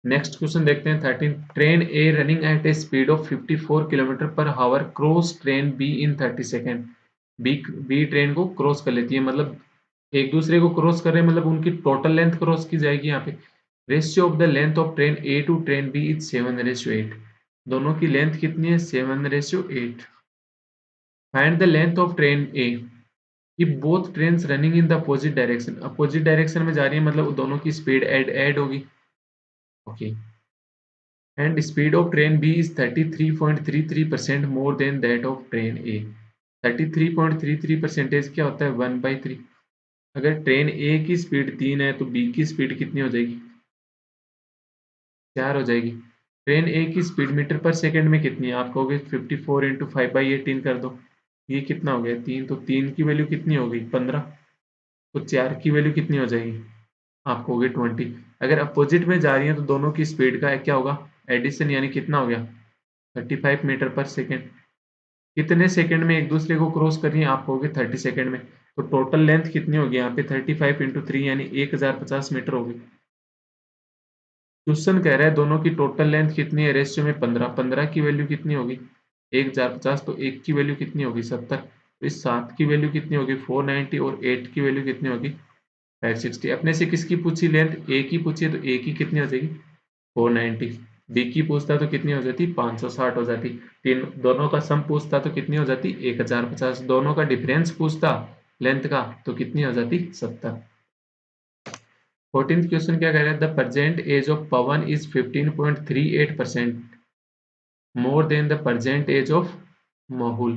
नेक्स्ट क्वेश्चन देखते हैं 13। Train A running at a speed of 54 kilometre per hour cross train B in 30 second. B train को क्रॉस कर लेती है, मतलब एक दूसरे को क्रॉस कर रहे हैं, मतलब उनकी टोटल लेंथ क्रॉस की जाएगी यहाँ पे। Ratio of the length of train A to train B is 7:8। दोनों की लेंथ कितनी है? 7:8। Find the length of train A if both trains running in the opposite direction। Opposite direction में जा रही है, मतलब दोनों की स्पीड ऐड होगी। Okay. And speed of train B is 33.33% more than that of train A. 33.33% क्या होता है? 1/3। अगर ट्रेन ए की स्पीड 3 है तो बी की स्पीड कितनी हो जाएगी? 4 हो जाएगी। ट्रेन ए की स्पीड मीटर पर सेकंड में कितनी है? आप कहोगे 54 इंटू 5/18 कर दो। ये कितना हो गया? 3। तो 3 की वैल्यू कितनी हो गई? 15। तो 4 की वैल्यू कितनी हो जाएगी? आप कहोगे 20। अगर अपोजिट में जा रही है तो दोनों की स्पीड का क्या होगा? एडिशन, यानी कितना हो गया? 35 मीटर पर सेकेंड। कितने सेकंड में एक दूसरे को क्रॉस कर रही है? आप कहोगे 30 सेकंड में। तो टोटल लेंथ कितनी होगी यहाँ पे? 35 इंटू 3 यानी 1050 मीटर होगी। क्वेश्चन कह रहा है दोनों की टोटल लेंथ कितनी है? रेशियो में 15। 15 की वैल्यू कितनी होगी? 1050। तो 1 की वैल्यू कितनी होगी? 70। तो इस 7 की वैल्यू कितनी होगी? 490। और 8 की वैल्यू कितनी होगी? 560। अपने से किसकी पूछी लेंथ? ए की पूछी है, तो ए की कितनी हो जाएगी? 490। बी की पूछता तो कितनी हो जाती? 560 हो जाती। तीन दोनों का सम पूछता तो कितनी हो जाती? 1050। दोनों का डिफरेंस पूछता लेंथ का तो कितनी हो जाती? 70। 14th क्वेश्चन क्या कह रहा है? The present age of Pawan is 15.38% more than the present age of Mohul.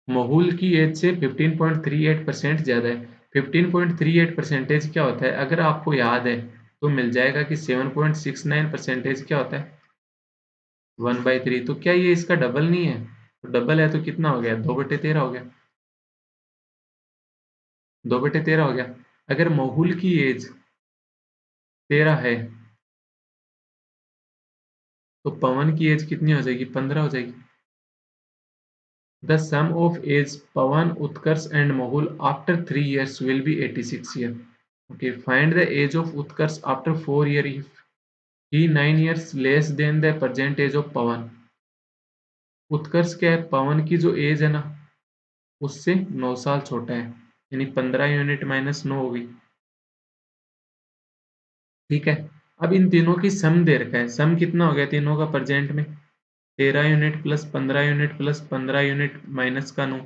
Mohul की एज से 15.38% ज्यादा है। 15.38 परसेंटेज क्या होता है? अगर आपको याद है तो मिल जाएगा कि 7.69 परसेंटेज क्या होता है? 1/3। तो क्या ये इसका डबल नहीं है? तो डबल है तो कितना हो गया? 2/13 हो गया। 2/13 हो गया। अगर मोहुल की एज 13 है तो पवन की एज कितनी हो जाएगी? 15 हो जाएगी। The sum of age Pawan, Utkarsh and Mohul after 3 years will be 86 year। Okay, find the age of Utkarsh after 4 year if he 9 years less than the present age of Pawan। उत्कर्ष क्या है? पवन की जो एज है ना उससे 9 साल छोटा है, यानी 15 यूनिट माइनस 9 होगी। ठीक है। अब इन तीनों की सम दे रखा है। सम कितना हो गया तीनों का प्रेजेंट में? 13 unit plus 15 unit plus 15 unit minus का 9।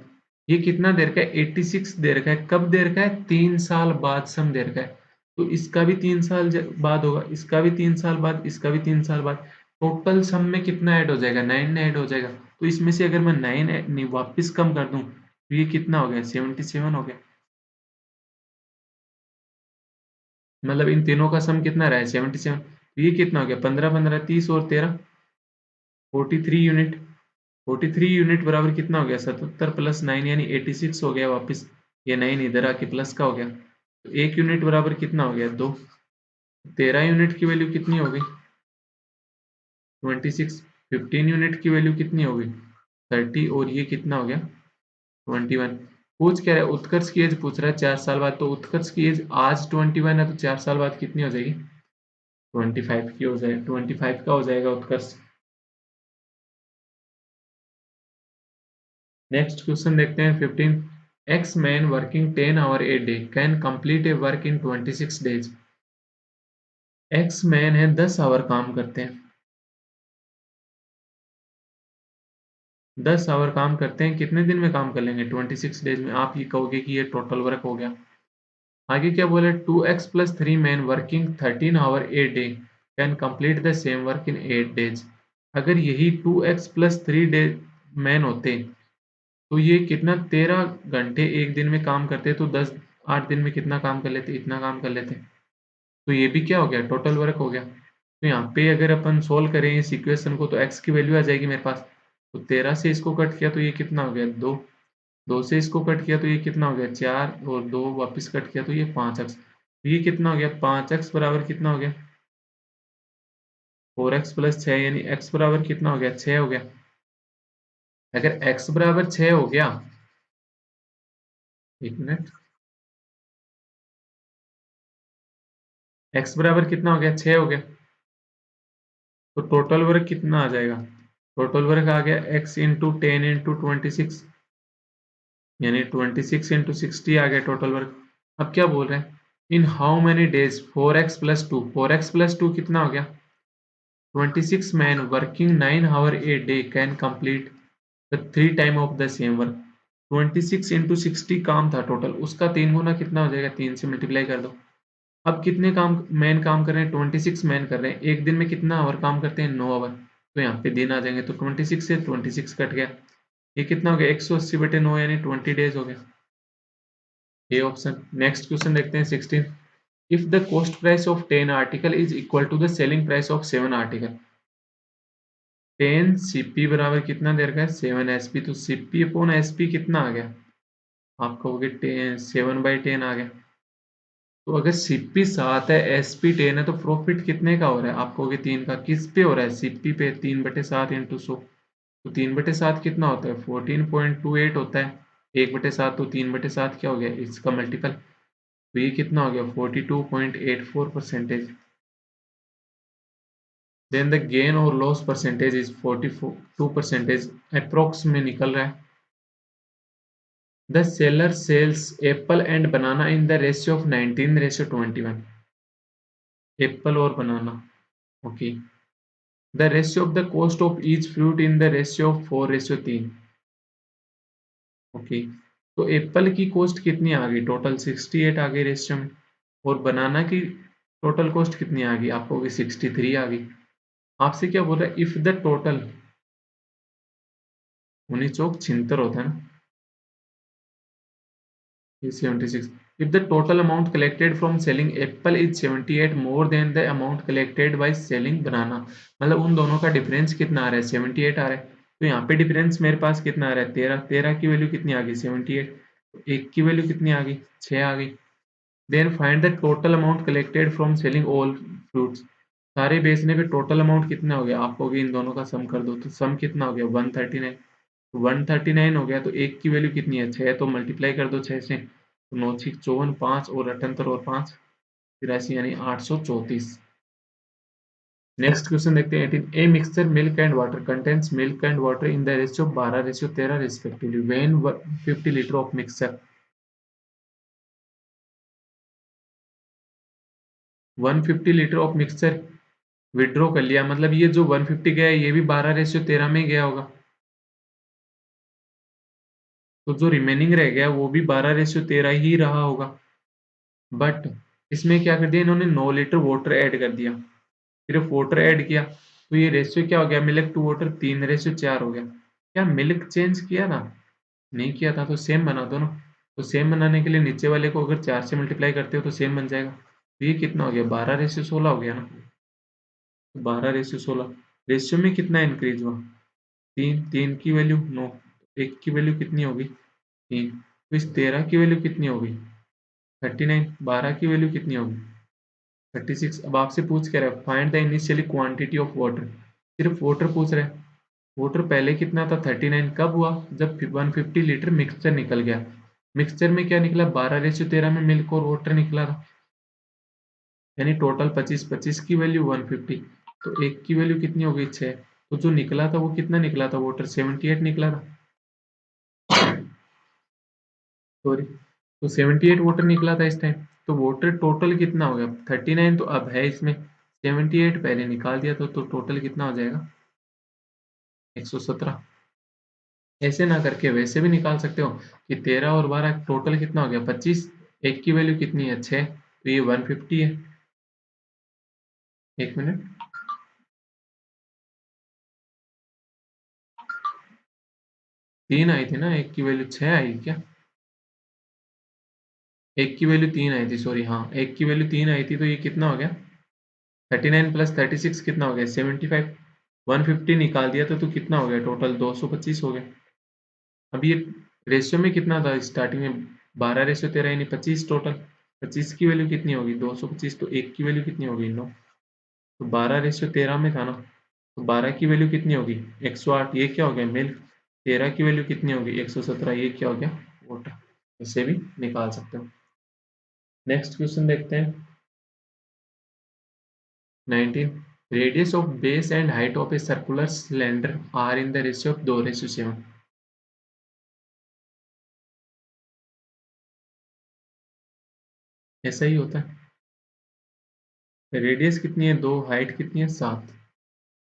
ये कितना दे रखा है? 86 दे रखा है। कब दे रखा है? 3 साल बाद सम दे रखा है। तो इसका भी 3 साल बाद होगा, इसका भी 3 साल बाद, इसका भी 3 साल बाद। टोटल सम में कितना ऐड हो जाएगा? 9 ऐड हो जाएगा। तो इसमें से अगर मैं 9 वापिस कम कर दूं तो ये कितना हो गया? 77 हो गया। मतलब इन तीनों का सम कितना रहा है? 77। तो ये कितना हो गया? 15 15 30 और 13 43 यूनिट। 43 यूनिट बराबर कितना हो गया? 77 प्लस 9 यानी 86 हो गया वापस। ये 9 इधर आके प्लस का हो गया। तो 1 यूनिट बराबर कितना हो गया? 2। 13 यूनिट की वैल्यू कितनी हो गई? 26। 15 यूनिट की वैल्यू कितनी हो गई? 30। और ये कितना हो गया? 21। पूछ क्या रहा है? उत्कर्ष की एज पूछ रहा है 4 साल बाद। तो उत्कर्ष की एज आज 21 है, तो 4 साल बाद कितनी हो जाएगी? 25 की हो जाएगी। 25 का हो जाएगा उत्कर्ष। नेक्स्ट क्वेश्चन देखते हैं 15। X man working 10 hour a day can complete A work in 26 days। X man है 10 आवर काम करते हैं। 10 आवर काम करते हैं, कितने दिन में काम कर लेंगे? 26 डेज में। आप ये कहोगे कि ये टोटल वर्क हो गया। आगे क्या बोला, 2x plus 3 man working 13 hour a day can complete the same work in 8 days. अगर यही 2x प्लस 3 डे मैन होते तो ये कितना 13 घंटे एक दिन में काम करते, तो 8 दिन में कितना काम कर लेते, इतना काम कर लेते। तो ये भी क्या हो गया, टोटल वर्क हो गया। तो यहाँ पे अगर अपन सोल्व करें इस इक्वेशन को, तो x की वैल्यू आ जाएगी मेरे पास। तो 13 से इसको कट किया तो ये कितना हो गया, 2। 2 से इसको कट किया तो ये कितना हो गया, 4, और 2 वापस कट किया तो ये 5x। ये कितना हो गया, 5x बराबर कितना हो गया, 4x प्लस 6, यानी x बराबर कितना हो गया, 6 हो गया। अगर x बराबर 6 हो गया, एक मिनट, x बराबर कितना हो गया, 6 हो गया, तो टोटल वर्क कितना आ जाएगा, टोटल वर्क आ गया x इंटू 10 इंटू 26, यानी 26 इंटू 60 आ गया टोटल वर्क। अब क्या बोल रहे हैं, in how many days 4x plus 2, 4x plus 2 कितना हो गया, 26 man working 9 hour a day can complete the 3 time of the same work. 26 into 60 काम था टोटल, उसका 3 गुना कितना हो जाएगा, 3 से मल्टीप्लाई कर दो। अब कितने काम मैन काम कर रहे हैं, 26 मैन कर रहे हैं, एक दिन में कितना आवर काम करते हैं, 9 आवर। तो यहाँ पे दिन आ जाएंगे, तो 26 से 26 कट गया, ये कितना हो गया, 180/9, यानी 20 डेज हो गया, ये ऑप्शन। नेक्स्ट क्वेश्चन देखते हैं 16। If the cost price of 10 article is equal to the selling price of 7 article, 10 CP बराबर कितना दे रखा है, 7 एसपी, तो सीपी अपॉन एसपी कितना आ गया, आप कहोगे 7/10 आ गया। तो अगर सीपी 7 है, एसपी 10 है, तो प्रॉफिट कितने का हो रहा है, आप कहोगे 3 का। किस पे हो रहा है, सीपी पे, 3/7 इंटू 100, तो 3/7 कितना होता है, 14.28 होता है। 1/7 तो 3/7 क्या हो गया, इसका मल्टीपल, तो ये कितना हो गया, 42.84%। देन द गेन और लॉस परसेंटेज इज 42% अप्रोक्स में निकल रहा है। The seller sells apple and banana in the ratio of 19:21, apple और banana, okay. The ratio of the cost of each fruit in the ratio of 4:3, okay. तो एप्पल की कॉस्ट कितनी आ गई, टोटल 68 आ गई रेशियो में, और बनाना की टोटल कॉस्ट कितनी आ गई, आपको 63 आ गई। आपसे क्या बोल रहा है, इफ द टोटल, 19 चौक 76 होता है ना, ये 76। If the total amount collected from selling apple is 78 more than the amount collected by selling banana, मतलब उन दोनों का डिफरेंस कितना आ रहा है, 78 आ रहा है। तो यहाँ पे डिफरेंस मेरे पास कितना आ रहा है, 13। 13 की वैल्यू कितनी आ गई, 78। तो एक की वैल्यू कितनी आ गई, 6 आ गई। Then find the total amount collected from selling all fruits, सारे बेचने पे टोटल अमाउंट कितना हो गया, आपको इन दोनों का सम कर दो, तो सम कितना हो गया, 139। 139 हो गया, तो एक की वैल्यू कितनी है, 6, तो मल्टीप्लाई कर दो 6 से, तो 9 6 54, 5 और 78 और 5 83, यानी 834। नेक्स्ट क्वेश्चन देखते हैं 18। A mixture milk and water contains milk and water in the ratio 12:13 respectively when 50 litre of mixture, 150 litre of mixture withdraw कर लिया, मतलब ये जो 150 गया है ये भी 12:13 में ही गया होगा, तो जो रिमेनिंग रह गया वो भी 12:13 ही रहा होगा। बट इसमें क्या कर दिया इन्होंने, 9 लीटर वाटर ऐड कर दिया, सिर्फ वाटर ऐड किया, तो ये रेशियो क्या हो गया, मिल्क टू वाटर 3:4 हो गया। क्या मिल्क चेंज किया था, नहीं किया था, तो सेम बना दो ना। तो सेम बनाने के लिए नीचे वाले को अगर 4 से मल्टीप्लाई करते हो तो सेम बन जाएगा, तो ये कितना हो गया, 12:16 हो गया ना। तो 12:16 रेशियो में कितना इंक्रीज हुआ, 3। 3 की वैल्यू 9, एक की वैल्यू कितनी होगी, 3, तो इस 13 की वैल्यू कितनी होगी, 39, 12 की वैल्यू कितनी होगी, 36। अब आपसे पूछ क्या रहा है, find the initially quantity of water, सिर्फ वाटर पूछ रहे हैं। वाटर पहले कितना था, 39, कब हुआ, जब 150 लीटर मिक्सचर निकल गया। मिक्सचर में क्या निकला, 12:13 में मिल्क और वाटर निकला था, यानी टोटल 25। 25 की वैल्यू 150, तो एक की वैल्यू कितनी हो गई, 6। तो जो निकला था वो कितना निकला था, वाटर 78 निकला था, सॉरी, तो 78 वाटर निकला था इस टाइम। तो वाटर टोटल कितना हो गया, 39, तो अब है इसमें 78 पहले निकाल दिया, तो टोटल कितना हो जाएगा, 117। ऐसे ना करके वैसे भी निकाल सकते हो कि 13 और 12 टोटल कितना हो गया, 25, एक की वैल्यू कितनी है 6, तो ये 150 है। एक मिनट, 3 आई थी ना, एक की वैल्यू 6 आई क्या? एक की वैल्यू 3 आई थी, सॉरी, हाँ, एक की वैल्यू 3 आई थी, तो ये कितना हो गया? 39 प्लस 36 कितना हो गया? 75। 150 निकाल दिया तो कितना हो गया टोटल? 225 हो गया। अब ये रेशियो में कितना था स्टार्टिंग में? 12:13 यानी 25 टोटल। 25 की वैल्यू कितनी होगी? 225। तो एक की वैल्यू कितनी होगी? 9। तो 12:13 में था ना, तो 12 की वैल्यू कितनी होगी? 108। ये क्या हो गया? मिल्क। 13 की वैल्यू कितनी होगी? 117। ये क्या हो गया? वाटर। इसे भी निकाल सकते हो। नेक्स्ट क्वेश्चन देखते हैं। 19, radius of base and height of a circular cylinder are in the ratio of 2:7। ऐसा ही होता है। रेडियस कितनी है? 2। हाइट कितनी है? 7।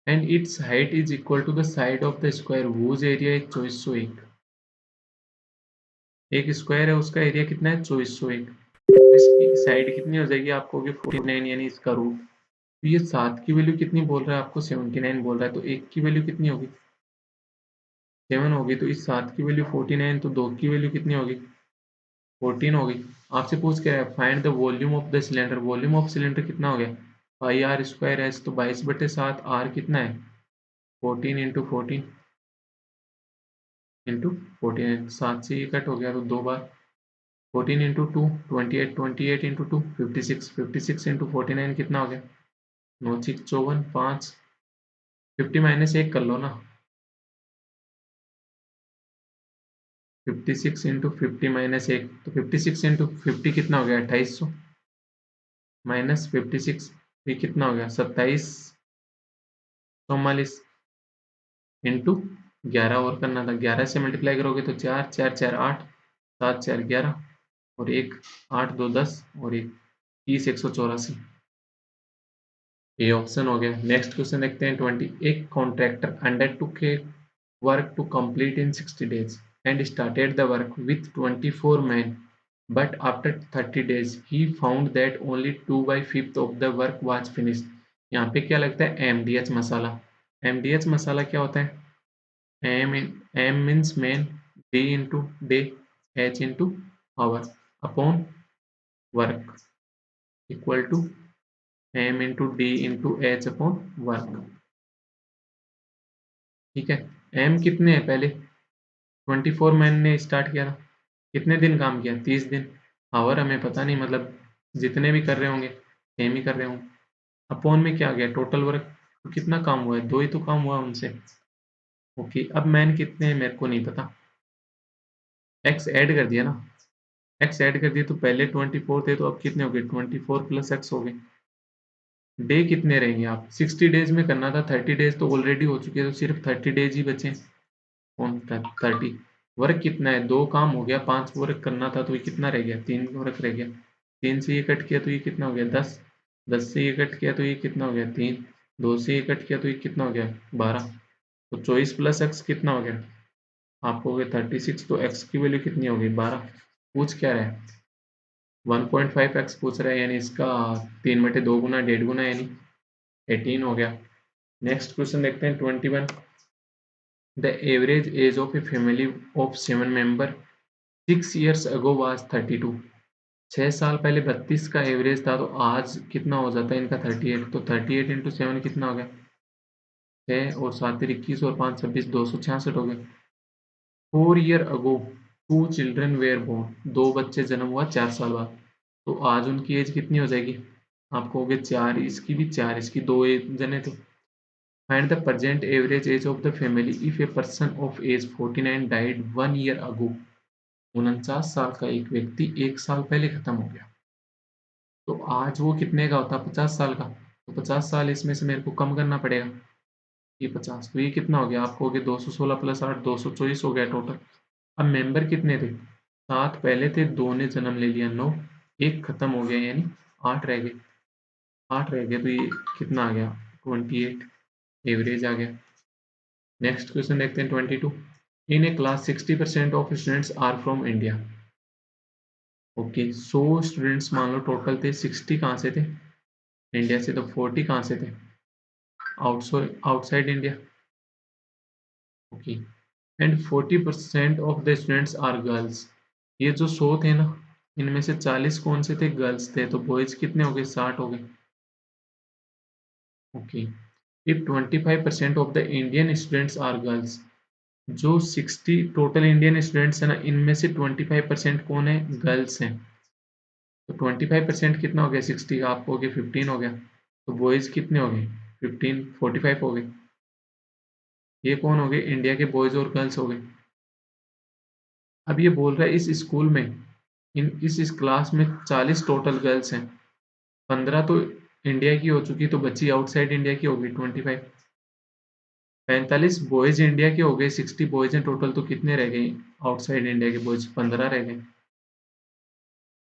And its height is equal to the side of the square whose area is 2401। एक स्क्वायर है, उसका एरिया कितना है? 2401। इसकी साइड कितनी हो जाएगी आपको? 49, यानी इसका रूट। तो ये 7 की वैल्यू कितनी बोल रहा है आपको? 79 बोल रहा है। तो एक की वैल्यू कितनी होगी? 7 होगी। तो इस 7 की वैल्यू 49, तो 2 की वैल्यू कितनी होगी? 14 होगी। आपसे पूछ के find the volume of the cylinder. Volume of cylinder कितना हो गया? पाई आर स्क्वायर एच। तो 22/7। आर कितना है? 14 इंटू 14 इंटू 14। 7 से ये कट हो गया, तो 2 बार। 14 इंटू 2 28। 28 इंटू 2 56। 56 इंटू 49 कितना हो गया? 9 6 54। 5। 50 माइनस 1 कर लो ना। 56 इंटू 50 माइनस 1, तो 56 इंटू 50 कितना हो गया? 2800। माइनस 56, ये कितना हो गया? 2744 इंटू 11 और करना था। 11 से मल्टीप्लाई करोगे तो 4 4 4 8, 7 4 11 और 1 8 2 10 और 1 30 184। ये ऑप्शन हो गया। नेक्स्ट क्वेश्चन देखते हैं 20। एक contractor undertook a work to complete in 60 days and started the work with 24 men, but after 30 days he found that only 2/5 of the work was finished। यहाँ पे क्या लगता है? MDH मसाला। MDH मसाला क्या होता है? M means man, D into day, H into hour upon work equal to M into D into H upon work। ठीक है। M कितने हैं पहले? 24 मैन ने स्टार्ट किया था। कितने दिन काम किया? 30 दिन। आवर हमें पता नहीं, मतलब जितने भी कर रहे होंगे सेम ही कर रहे होंगे। अपॉन में क्या आ गया? Total work. तो कितना काम हुआ है? 2 ही तो काम हुआ उनसे। ओके, अब मैन कितने हैं मेरे को नहीं पता। एक्स ऐड कर दिया ना। एक्स ऐड कर दिया, तो पहले 24 थे, तो अब कितने हो गए? 24 प्लस एक्स हो गए। डे कितने रहेंगे? आप 60 डेज में करना था, 30 डेज तो ऑलरेडी हो चुके हैं, तो सिर्फ 30 डेज ही बचे। कौन? 30। वर्क कितना है? 2 काम हो गया, 5 वर्क करना था, तो ये कितना रह गया? 3 वर्क रह गया। 3 से ये कट किया तो ये कितना हो गया? 10। 10 से ये कट किया तो ये कितना हो गया? 3। 2 से ये कट किया तो ये कितना हो गया? 12। तो 24 प्लस एक्स कितना हो गया? आपको हो गया 36। तो एक्स की वैल्यू कितनी हो गई? 12। पूछ क्या रहा है? 1.5 एक्स पूछ रहा है, यानी इसका 3/2 गुना, 1.5 गुना, यानी 18 हो गया। नेक्स्ट क्वेश्चन देखते हैं 21। The average age of a family of 7 member 6 years ago was 32। 6 साल पहले 32 का एवरेज था, तो आज कितना हो जाता है इनका? 38। तो 38 इंटू 7 कितना हो गया? 6 और 7 21 और 5 26, 266 हो गए। 4 year ago 2 children were born। 2 बच्चे जन्म हुआ 4 साल बाद। तो आज उनकी एज कितनी हो जाएगी? आपको हो गए 4, इसकी भी 4, इसकी 2 जने थे। Find the present average age of the family if a person of age 49 died 1 year ago। 49 साल का एक व्यक्ति 1 साल पहले खत्म हो गया, तो आज वो कितने का होता? 50 साल का। तो 50 साल इसमें से मेरे को कम करना पड़ेगा। ये 50, तो ये कितना हो गया? आपको हो गया 216 प्लस 8, 224 हो गया टोटल। अब मेंबर कितने थे? 7 पहले थे, 2 ने जन्म ले लिया, 9। एक खत्म हो गया, यानी 8 रह गए। 8 रह गए, तो ये कितना आ गया? 28 एवरेज आ गया। नेक्स्ट क्वेश्चन देखते हैं 22। In a class 60% of students are from India. Okay, 100 students मान लो टोटल थे, 60 कहाँ से थे? इंडिया से। तो 40 कहाँ से थे? Outside India. Okay, and 40% of the students are girls. ये जो 100 थे ना, इनमें से 40 कौन से थे? गर्ल्स थे। तो बॉयज कितने हो गए? 60 हो गए। Okay, if 25% of the Indian students are girls, जो 60 टोटल इंडियन स्टूडेंट्स हैं ना, इनमें से 25% कौन है? गर्ल्स हैं। तो 25% कितना हो गया? 60 का आपको हो गया 15 हो गया। तो बॉयज कितने हो गए? 15, 45 हो गए। ये कौन हो गए? इंडिया के बॉयज और गर्ल्स हो गए। अब ये बोल रहा है इस स्कूल में, इस क्लास में 40 टोटल गर्ल्स हैं, 15 तो इंडिया की हो चुकी, तो बची आउटसाइड इंडिया की होगी 25। 45 बॉयज इंडिया के हो गए, 60 बॉयज हैं टोटल, तो कितने रह गए आउटसाइड इंडिया के बॉयज? 15 रह गए।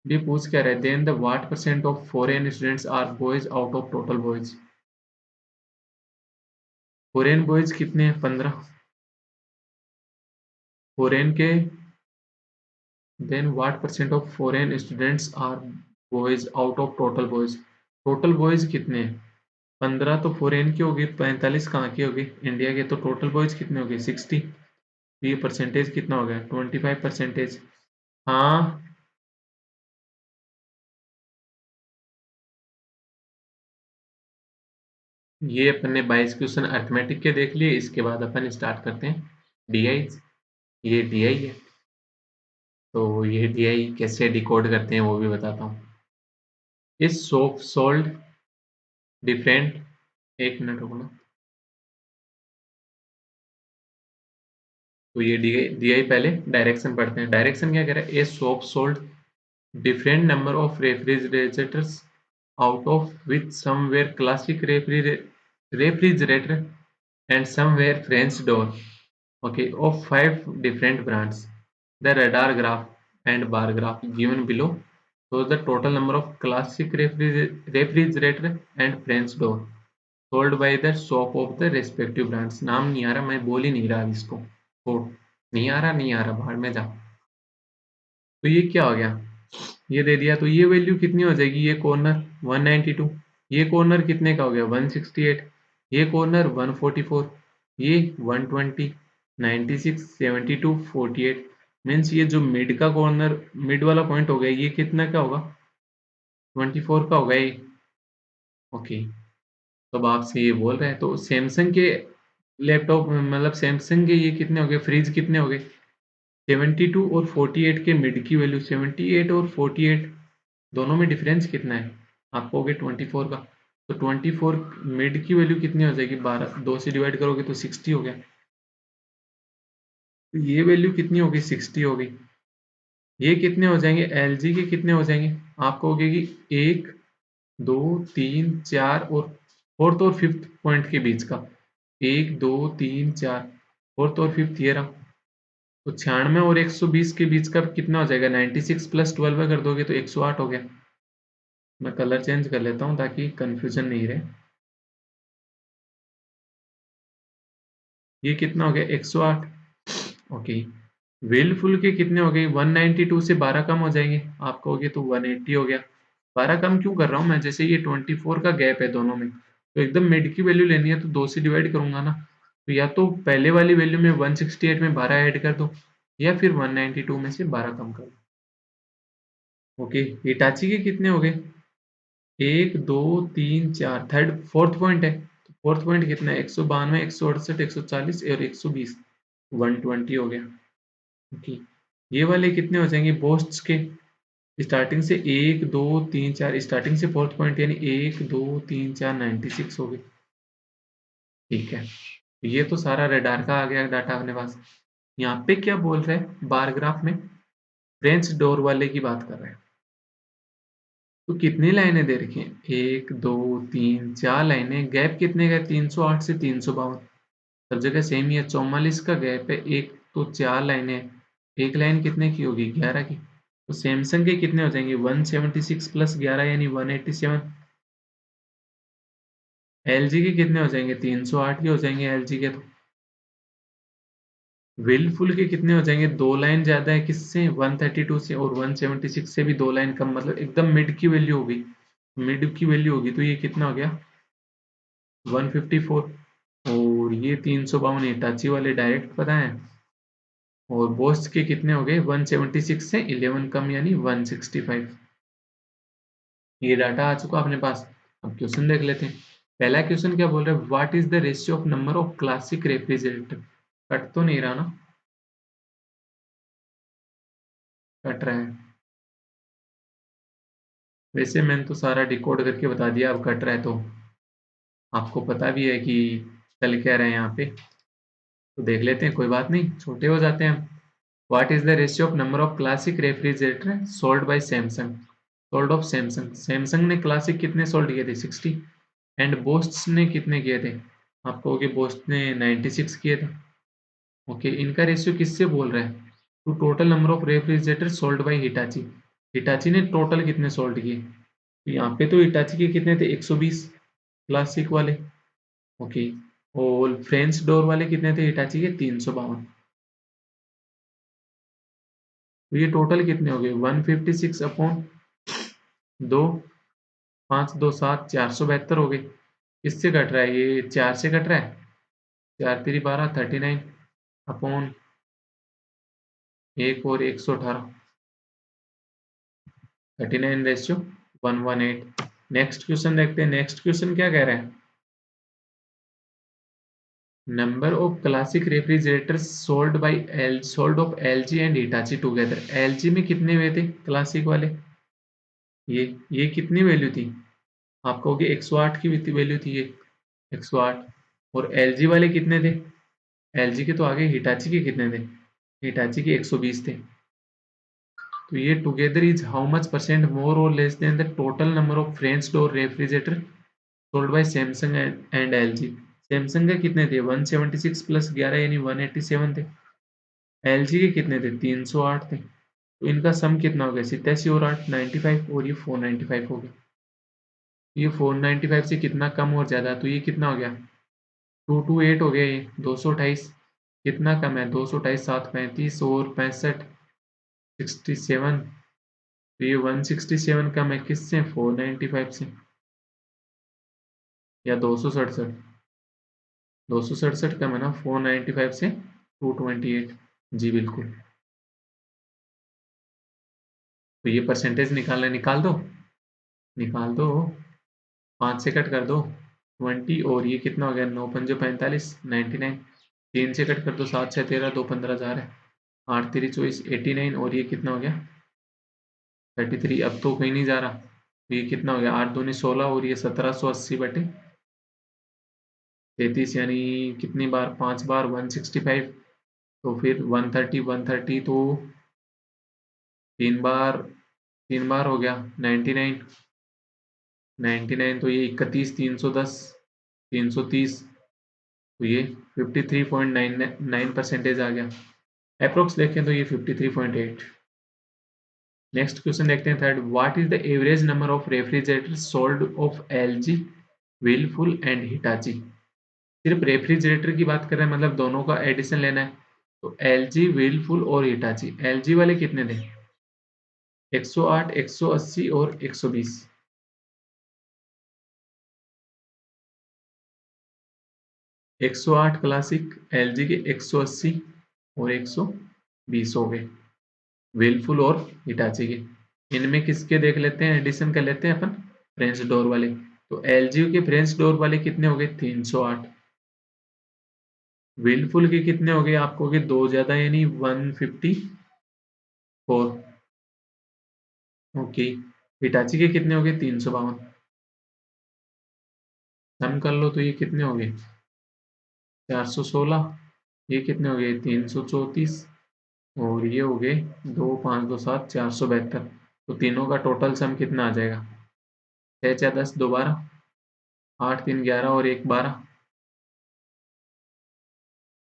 ये पूछ क्या रहे? Then the what percent of foreign students are boys out of total boys. Foreign boys कितने हैं? 15 फॉरेन के। Then what percent of foreign students are boys out of total boys. Total boys कितने हैं? 15 तो फॉरेन के हो गए, 45 कहाँ के हो गए? इंडिया के। तो टोटल बॉयज कितने हो गए? 60। ये परसेंटेज कितना हो गया? 25%। हाँ, ये अपन ने 22 क्वेश्चन अर्थमेटिक के देख लिए। इसके बाद अपन स्टार्ट करते हैं डीआई। ये डीआई है, तो ये डीआई कैसे डिकोड करते हैं वो भी बताता हूँ। इस सोप सोल्ड डिफरेंट, एक मिनट रुकना। तो ये डीआई डीआई पहले डायरेक्शन पढ़ते हैं। डायरेक्शन क्या कह रहा है? A soap sold different number of refrigerators, out of which some were classic refrigerator and some were French door, okay, of 5 different brands. The radar graph and bar graph given below shows the total number of classic refrigerator and French door sold by the shop of the respective brands. नाम नहीं आ रहा, मैं बोल ही नहीं रहा अब इसको, छोड़। नहीं आ रहा, नहीं आ रहा, बाहर में जा। तो ये क्या हो गया? ये दे दिया, तो ये वैल्यू कितनी हो जाएगी? ये कॉर्नर 192, ये कॉर्नर कितने का हो गया? 168, ये कॉर्नर 144, ये 120, 96, 72, 48। मीन्स ये जो मिड का कॉर्नर, मिड वाला पॉइंट हो गया, ये कितना का होगा? 24 का होगा ये। ओके, तो अब आपसे ये बोल रहे हैं, तो सैमसंग के लैपटॉप मतलब सैमसंग के ये कितने हो गए? फ्रिज कितने हो गए? 72 और 48 के मिड की वैल्यू, 78 और 48 दोनों में डिफरेंस कितना है? आपको हो गया 24 का। तो 24 मिड की वैल्यू कितनी हो जाएगी? 12, 2 से डिवाइड करोगे तो 60 हो गया। तो ये वैल्यू कितनी होगी? 60 होगी। ये कितने हो जाएंगे? एलजी के कितने हो जाएंगे? आपको हो गएगी 1, 2, 3, 4 और फोर्थ और फिफ्थ पॉइंट के बीच का। 1, 2, 3, 4, फोर्थ और फिफ्थ ये रहा। तो 96 और 120 के बीच का कितना हो जाएगा? 96 प्लस 12 कर दोगे तो 108 हो गया। मैं कलर चेंज कर लेता हूँ ताकि कंफ्यूजन नहीं रहे। ये कितना हो गया? 108। ओके, व्हीलफुल के कितने हो गए? 192 से 12 कम हो जाएंगे, आपका हो गया तो 180 हो गया। 12 कम क्यों कर रहा हूँ मैं? जैसे ये 24 का गैप है दोनों में, तो एकदम मिड की वैल्यू लेनी है तो 2 से डिवाइड करूंगा ना। तो या तो पहले वाली वैल्यू में 168 में 12 ऐड कर दो, या फिर 192 में से 12 कम कर दो। ओके, हिटाची के कितने हो गए? 1, 2, 3, 4, थर्ड फोर्थ पॉइंट है। तो फोर्थ पॉइंट कितना है? 192, 168, 140 और 120, 120 हो गया। ओके, ये वाले कितने हो जाएंगे? बोस्ट्स के स्टार्टिंग से 1, 2, 3, 4, स्टार्टिंग से फोर्थ पॉइंट यानी 1, 2, 3, 4, 96 हो गए। ठीक है, ये तो सारा रडार का आ गया डाटा अपने पास। यहाँ पे क्या बोल रहे हैं? बार ग्राफ में फ्रेंच डोर वाले की बात कर रहे हैं। तो कितनी लाइनें दे रखी हैं? 1, 2, 3, 4 लाइनें। गैप कितने का? 308 से 352। सब जगह सेम ही है, 44 का गैप है। एक तो 4 लाइनें, एक लाइन कितने की होगी? 11 की। तो सैमसंग के कितने हो जाएंगे? 176 प्लस 11 यानी 187। एलजी के कितने हो जाएंगे? 308 के हो जाएंगे एलजी के। तो विलफुल के कितने हो जाएंगे? 2 लाइन ज़्यादा है किससे? 132 से, और 176 से भी 2 लाइन कम, मतलब एकदम मिड की वैल्यू होगी। मिड की वैल्यू होगी तो ये कितना हो गया? 154। और ये 352 हिटाची वाले डायरेक्ट पता है। और बोस्ट के कितने हो गए? 176 से 11 कम यानी 165। ये डाटा आ चुका अपने पास। अब क्वेश्चन देख लेते हैं। पहला क्वेश्चन क्या बोल रहा है? What is the ratio of number of classic refrigerator? Cut तो नहीं रहा ना? कट रहा है। वैसे मैंने तो सारा डिकोड करके बता दिया, अब कट रहा है तो आपको पता भी है कि चल क्या रहा है यहाँ पे। तो देख लेते हैं, कोई बात नहीं, छोटे हो जाते हैं हम। What is the ratio of number of classic refrigerator sold by Samsung? Sold off Samsung. Samsung ने क्लासिक कितने सोल्ड किए थे? 60। एंड बोस्ट ने कितने किए थे? आप कहोगे बोस्ट ने 96 किए थे। ओके, इनका रेशियो किससे बोल रहा है? To total number of refrigerator sold by Hitachi. Hitachi ने टोटल कितने सोल्ड किए? तो यहाँ पे तो हिटाची के कितने थे? 120 क्लासिक वाले। ओके। और फ्रेंच डोर वाले कितने थे हिटाची के? 352। तो ये टोटल कितने हो गए? 156 अपॉन 2, 5 2 7, 472 हो गए। किससे कट रहा है? ये 4 से कट रहा है। 4 3 12, 39 अपॉन 1 और 118, 39 रेशियो 118। नेक्स्ट क्वेश्चन देखते हैं। नेक्स्ट क्वेश्चन क्या कह रहा है? Number of classic refrigerators sold by L sold of LG and Hitachi together. LG में कितने हुए थे क्लासिक वाले? ये कितनी वैल्यू थी? आप कहोगे 108 की वैल्यू थी ये, 108। और एलजी वाले कितने थे? एलजी के तो आगे हिटाची के कितने थे? हिटाची के 120 थे। तो ये together is how much percent more और less than the total number of French door refrigerator sold by Samsung and LG. Samsung के कितने थे? 176 प्लस 11 यानी 187 थे। एलजी के कितने थे? 308 थे। तो इनका सम कितना हो गया? 87 और 8 95, और ये 495 हो गया। ये 495 से कितना कम और ज्यादा? तो ये कितना हो गया? 228 हो गया। ये 228 कितना कम है? 228 7 35 और 65 67। तो ये 167 कम है किससे? 495 से। या 267? 267 कम है ना 495 से? 228। जी बिल्कुल। तो ये परसेंटेज निकालना है, निकाल दो। निकाल दो। 5 से कट कर दो 20, और ये कितना हो गया? 9 पंजे 45, 99। 3 से कट कर दो 7 से 13, 2 15 हजार है। 8 3 24, 89। और ये कितना हो गया? 33। अब तो कहीं नहीं जा रहा। तो ये कितना हो गया? 8 दूनी 16, और ये 1780 बटे 33 यानी कितनी बार? 5 बार 165। तो फिर 130 तो 3 बार, 3 बार हो गया 99। 99 तो ये 31, 310, 330। तो ये 53.99% आ गया। अप्रोक्स देखें तो ये 53.8। नेक्स्ट क्वेश्चन देखते हैं third. What is the average number of refrigerator sold of LG, Whirlpool and Hitachi? सिर्फ रेफ्रिजरेटर की बात कर रहे हैं, मतलब दोनों का एडिशन लेना है। तो एलजी, व्हीलफुल और हिटाची। एलजी वाले कितने थे? 108, 180 और 120। 108 क्लासिक, एलजी के 180 और 120 हो गए व्हीलफुल और हिटाची के। इनमें किसके देख लेते हैं, एडिशन कर लेते हैं अपन। फ्रेंच डोर वाले। तो एलजी के फ्रेंच डोर वाले कितने हो गए? 308। व्हीलफुल के कितने हो गए? आपको के दो ज्यादा यानी 154। ओके। हिटाची के कितने हो गए? 352। सम कर लो तो ये कितने हो गए? 416। ये कितने हो गए? 334। और ये हो गए 2 5 2 7, 472। तो तीनों का टोटल सम कितना आ जाएगा? 6 4 10, 2 12, 8 3 11 और 1 12,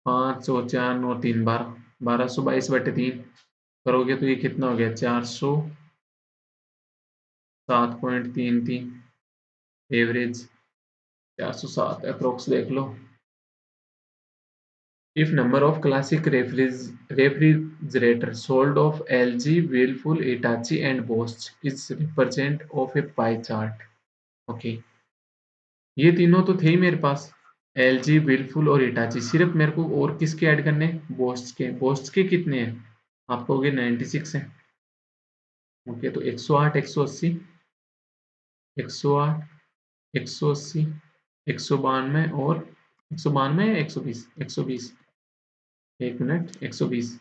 5 और 4 9 3 12, 1222/3 करोगे तो ये कितना हो गया? 407.33 एवरेज। 407 अप्रोक्स देख लो। If number of classic refrigerator sold of LG, Whirlpool, Hitachi and Bosch is represent of a pie chart. Okay, ये तीनों तो थे ही मेरे पास, LG, Whirlpool और Hitachi। सिर्फ मेरे को और किसके ऐड करने हैं? बोस्च के। बोस्च के कितने हैं? आप कहोगे 96 है। ओके, तो 108, 180, 108, 180, 192 और 192 या 120, 120, एक मिनट, 120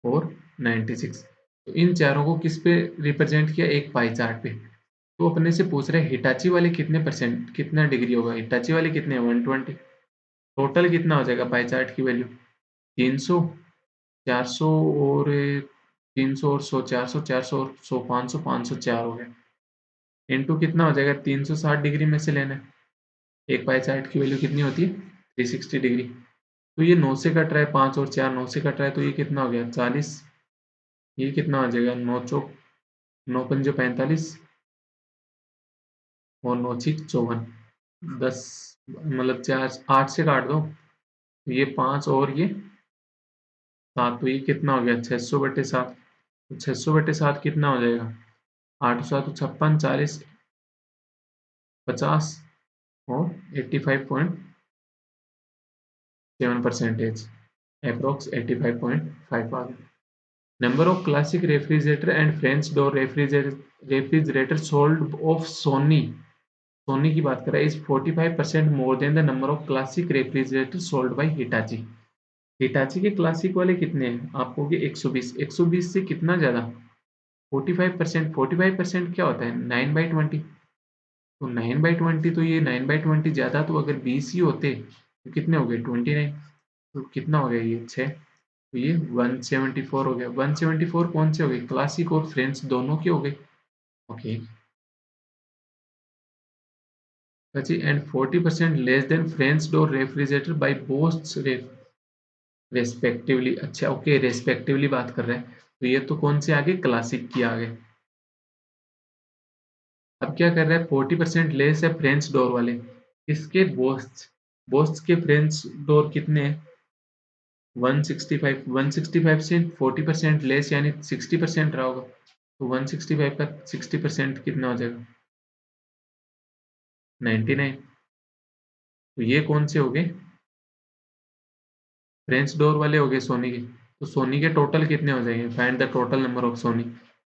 और 96। तो इन चारों को किस पे रिप्रेजेंट किया? एक पाई चार्ट पे। तो अपने से पूछ रहे हैं हिटाची वाले कितने परसेंट, कितना डिग्री होगा? हिटाची वाले कितने हैं? 120। टोटल कितना हो जाएगा पाई चार्ट की वैल्यू? 300, 400 और 300 और 100, 400, 400 और 100, 500, 504 हो गया। इनटू कितना हो जाएगा? 360 डिग्री में से लेना है। एक पाई चार्ट की वैल्यू कितनी होती है? 360 डिग्री। तो ये 9 से कट रहा है, 5 और 4 9 से कट रहा है, तो ये कितना हो गया? 40। ये कितना आ जाएगा? 9 चौक 9 पंजे 45 और 9 छिक 54। 10 मतलब 4 8 से काट दो, तो ये 5 और ये 7, तो ये कितना हो गया? 600/7। तो 600/7 कितना हो जाएगा? 8 7 56, 40, 50 और 85.7%, अप्रोक्स 85.5 आ गया। Number of classic refrigerator and French door refrigerator sold of Sony की बात कर रहा है is 45% more than the number of classic refrigerator sold by Hitachi। Hitachi के क्लासिक वाले कितने हैं? आप कहोगे 120। 120 से कितना ज्यादा? 45%। 45% क्या होता है? 9/20। तो 9/20, तो ये 9/20 ज्यादा, तो अगर 20 ही होते तो कितने हो गए? 29। तो कितना हो गया? ये 6। तो ये 174 हो गया। 174 कौन से हो गए? क्लासिक और फ्रेंच दोनों के हो गए। Okay, ji. And 40% less than French door refrigerator by Bosch respectively. अच्छा, ओके, रेस्पेक्टिवली बात कर रहे हैं, तो ये तो कौन से आगे? क्लासिक की आगे। अब क्या कर रहा है? 40% लेस है फ्रेंच डोर वाले। इसके बोस्ट, बोस्ट के फ्रेंच डोर कितने हैं? 165। 165 से 40% लेस यानी 60% रहा होगा। तो 165 का 60% कितना हो जाएगा? 99। तो ये कौन से हो गए? फ्रेंच डोर वाले हो गए सोनी के। तो सोनी के टोटल कितने हो जाएंगे? Find the total number of Soni.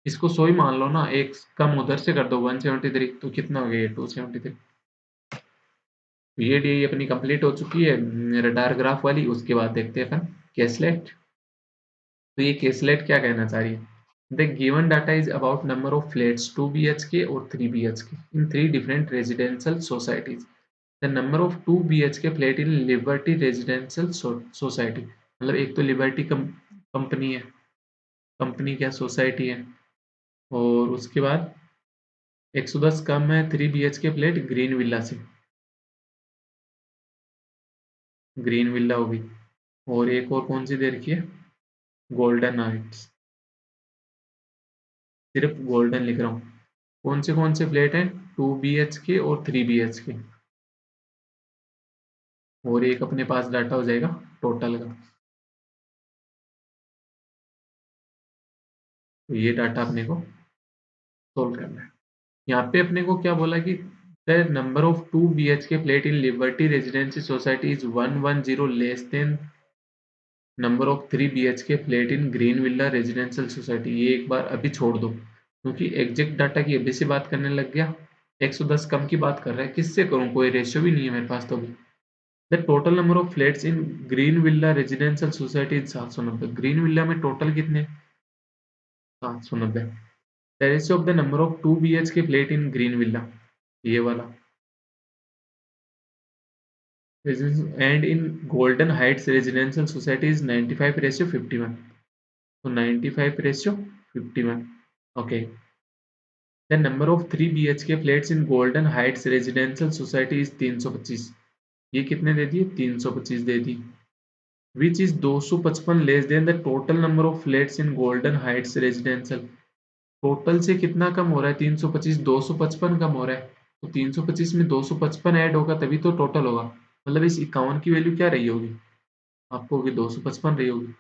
इसको 100 ही मान लो ना, एक कम उधर से कर दो, 173। तो कितना हो गया? ये 273। तो ये डी अपनी कंप्लीट हो चुकी है रडार ग्राफ वाली। उसके बाद देखते हैं अपन केसलेट। तो ये केसलेट क्या कहना चाह रही है? The given data is about number of flats 2 BHK और 3 BHK in 3 different residential societies. The number of 2 BHK flat in Liberty residential society. मतलब एक तो लिबर्टी कंपनी है, कंपनी क्या, सोसाइटी है। और उसके बाद 110 कम है 3 BHK फ्लैट ग्रीन विला से। ग्रीन विला होगी। और एक और कौन सी दे रखी है? Golden Heights. सिर्फ गोल्डन लिख रहा हूँ। कौन से फ्लैट हैं? 2 BHK और 3 BHK। और एक अपने पास डाटा हो जाएगा टोटल का। तो ये डाटा अपने को सोल्व करना है। यहाँ पे अपने को क्या बोला कि the number of 2 BHK flat in liberty residency society is 110 less than number of 3 BHK flat in Green Villa residential society. ये एक बार अभी छोड़ दो, क्योंकि एग्जैक्ट डाटा की अभी से बात करने लग गया। 110 कम की बात कर रहा है, किससे करूं? कोई रेशियो भी नहीं है मेरे पास तो अभी। The total number of flats in Green Villa residential society is 790। Green Villa में टोटल कितने? 790। The ratio of the number of 2 BHK flat in Green Villa, ये वाला। And in Golden Heights residential society is 95/51। तो 95/51। Okay. The number of 3 BHK flats in Golden Heights residential society is 325। ये कितने दे दिए? 325 दे दी। Which is 255 less than the total number of flats in Golden Heights residential. Total से कितना कम हो रहा है? 325, 255 कम हो रहा है। तो 325 में 255 ऐड होगा तभी तो टोटल होगा। मतलब इस 51 की वैल्यू क्या रही होगी, आपको होगी 255 रही होगी।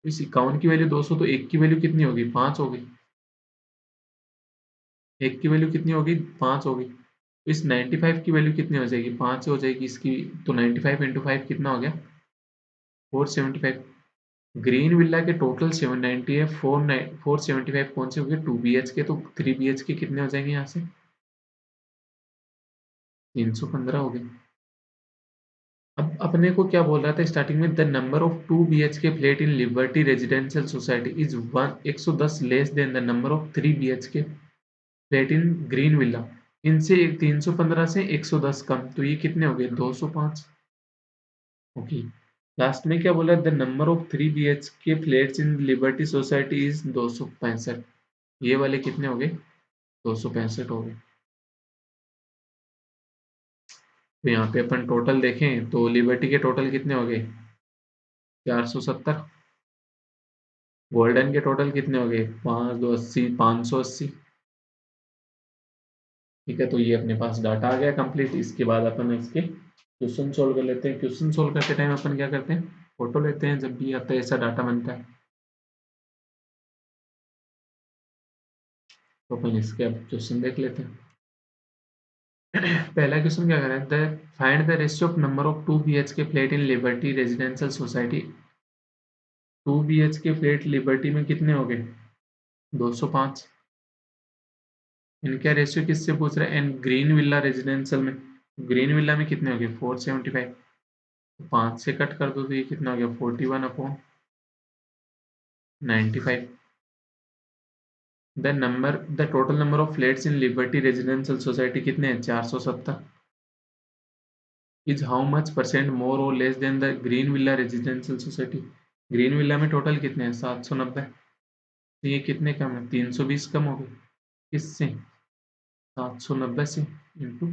इस 51 की वैल्यू 200, तो एक की वैल्यू कितनी होगी, 5 होगी। एक की वैल्यू कितनी होगी, 5 होगी। तो इस 95 की वैल्यू कितनी हो जाएगी, 5 हो जाएगी इसकी। तो 95 इंटू 5 कितना हो गया, 475। ग्रीन विला के टोटल 790 है, 475 कौन से हो गए, 2 BHK, तो 3 BHK कितने हो जाएंगे यहाँ से, 315 हो गए। अब अपने को क्या बोल रहा था स्टार्टिंग में, the number of 2 BHK flat in Liberty residential society is 110 less than the number of 3 BHK flat in Green villa. इनसे 315 से 110 कम, तो ये कितने हो गए, 205। ओके, लास्ट में क्या बोला, the number of 3 BHK flats in liberty society is 265। ये वाले कितने हो गए, 265 हो गए। तो यहाँ पे अपन टोटल देखें तो लिबर्टी के टोटल कितने हो गए, 470। गोल्डन के टोटल कितने हो गए, 5 2 80, 580। ठीक है, तो ये अपने पास डाटा आ गया कंप्लीट। इसके बाद अपन इसके क्वेश्चन सोल्व कर लेते हैं। क्वेश्चन सोल्व करते टाइम अपन क्या करते हैं, फोटो लेते हैं जब भी आता है ऐसा डाटा बनता है। तो अपन इसके अब क्वेश्चन देख लेते हैं। पहला क्वेश्चन क्या कर रहा है, the find the ratio of number of 2 BHK flat in Liberty residential society. 2 BHK flat liberty में कितने हो गए, 205। इनका रेशियो किससे पूछ रहा है, एंड ग्रीन विला रेजिडेंशियल में, ग्रीन विला में कितने हो गए, 475। 5 से कट कर दो तो ये कितना हो गया, 41/95। The total number of flats in Liberty residential society कितने हैं, 470। Is how much percent more और less than the Green Villa residential society. Green Villa में टोटल कितने हैं, 790। तो ये कितने कम है, 320 कम हो गए। किससे, 790 से, इंटू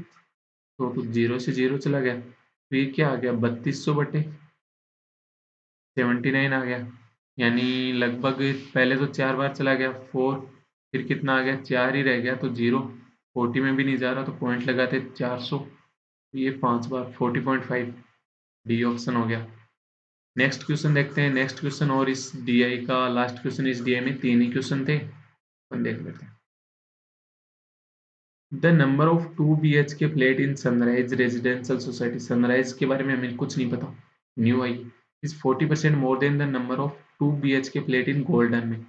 तो जीरो से जीरो चला गया, तो ये क्या आ गया, 3200/79 आ गया। यानी लगभग पहले तो 4 बार चला गया, 4, फिर कितना आ गया, 4 ही रह गया, तो जीरो 40 में भी नहीं जा रहा, तो पॉइंट लगाते 400। ये 5 बार 40.5, डी ऑप्शन हो गया। नेक्स्ट क्वेश्चन देखते हैं। नेक्स्ट क्वेश्चन और इस डीआई का लास्ट क्वेश्चन, इस डीआई में 3 ही क्वेश्चन थे, अपन देख लेते हैं। The number of 2 BHK flat in sunrise residential society. Sunrise के बारे में हमें कुछ नहीं पता, new I. Is 40% more than the number of 2 BHK flat in golden में।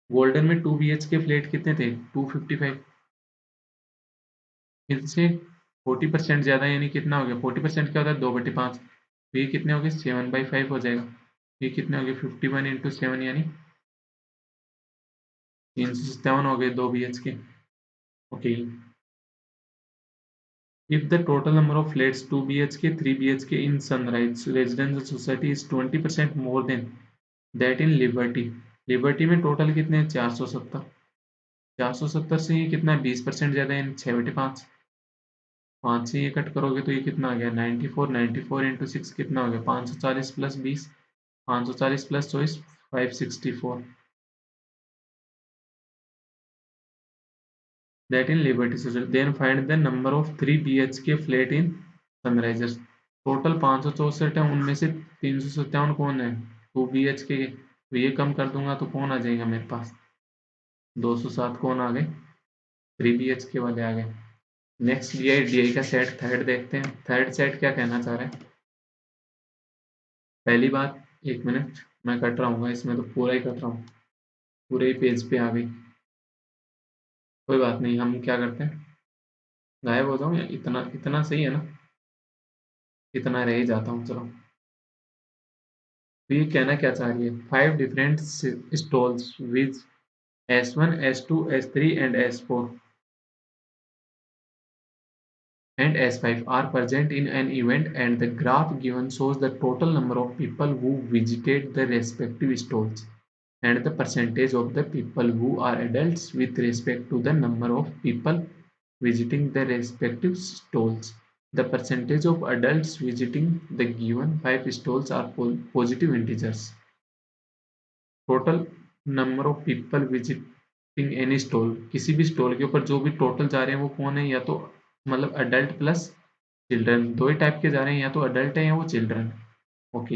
गोल्डन में 2 BHK फ्लैट कितने थे, 255। इनसे 40% ज्यादा, यानी कितना हो गया, 40% क्या होता है, 2/5। तो ये कितने हो गए, 7/5 हो जाएगा। ये कितने हो गए, 51 × 7, यानी 357 हो गए 2 BHK। Okay, if the total number of flats 2 BHK 3 BHK in Sunrise Residential Society is 20% more than that in Liberty। Liberty में टोटल कितने हैं, 470। 470 से ये कितना है, 20% ज्यादा है, 6/5। 5 से ये कट करोगे तो ये कितना आ गया, 94। 94 इंटू 6 कितना हो गया, 540 plus 20, 540 plus 24, 564। That in Liberty Society, then find the number of 3 BHK flat in Sunrisers। Total 564 है, उनमें से 357 कौन है, 2 BHK के। तो ये कम कर दूंगा तो कौन आ जाएगा मेरे पास, 207 कौन आ गए, 3 BHK वाले आ गए। नेक्स्ट डीआई का सेट थर्ड देखते हैं। थर्ड सेट क्या कहना चाह रहा है। पहली बात, 1 मिनट मैं कट रहा हूँ, इसमें तो पूरा ही कट रहा हूँ, पूरे ही पेज पे आ गई। कोई बात नहीं, हम क्या करते हैं, गायब हो जाऊँ या इतना इतना सही है ना, इतना रह ही जाता हूँ, चलो। तो ये कहना क्या चाह रही है, 5 different stalls with S1 S2 S3 and S4 and S5 are present in an event, and the graph given shows the total number of people who visited the respective stalls and the percentage of the people who are adults with respect to the number of people visiting the respective stalls. The percentage of adults visiting the given 5 stalls are positive integers. Total number of people visiting any stall, किसी भी स्टॉल के ऊपर जो भी टोटल जा रहे हैं वो कौन है, या तो मतलब अडल्ट प्लस चिल्ड्रन, दो ही टाइप के जा रहे हैं, या तो अडल्ट है या वो चिल्ड्रन। ओके,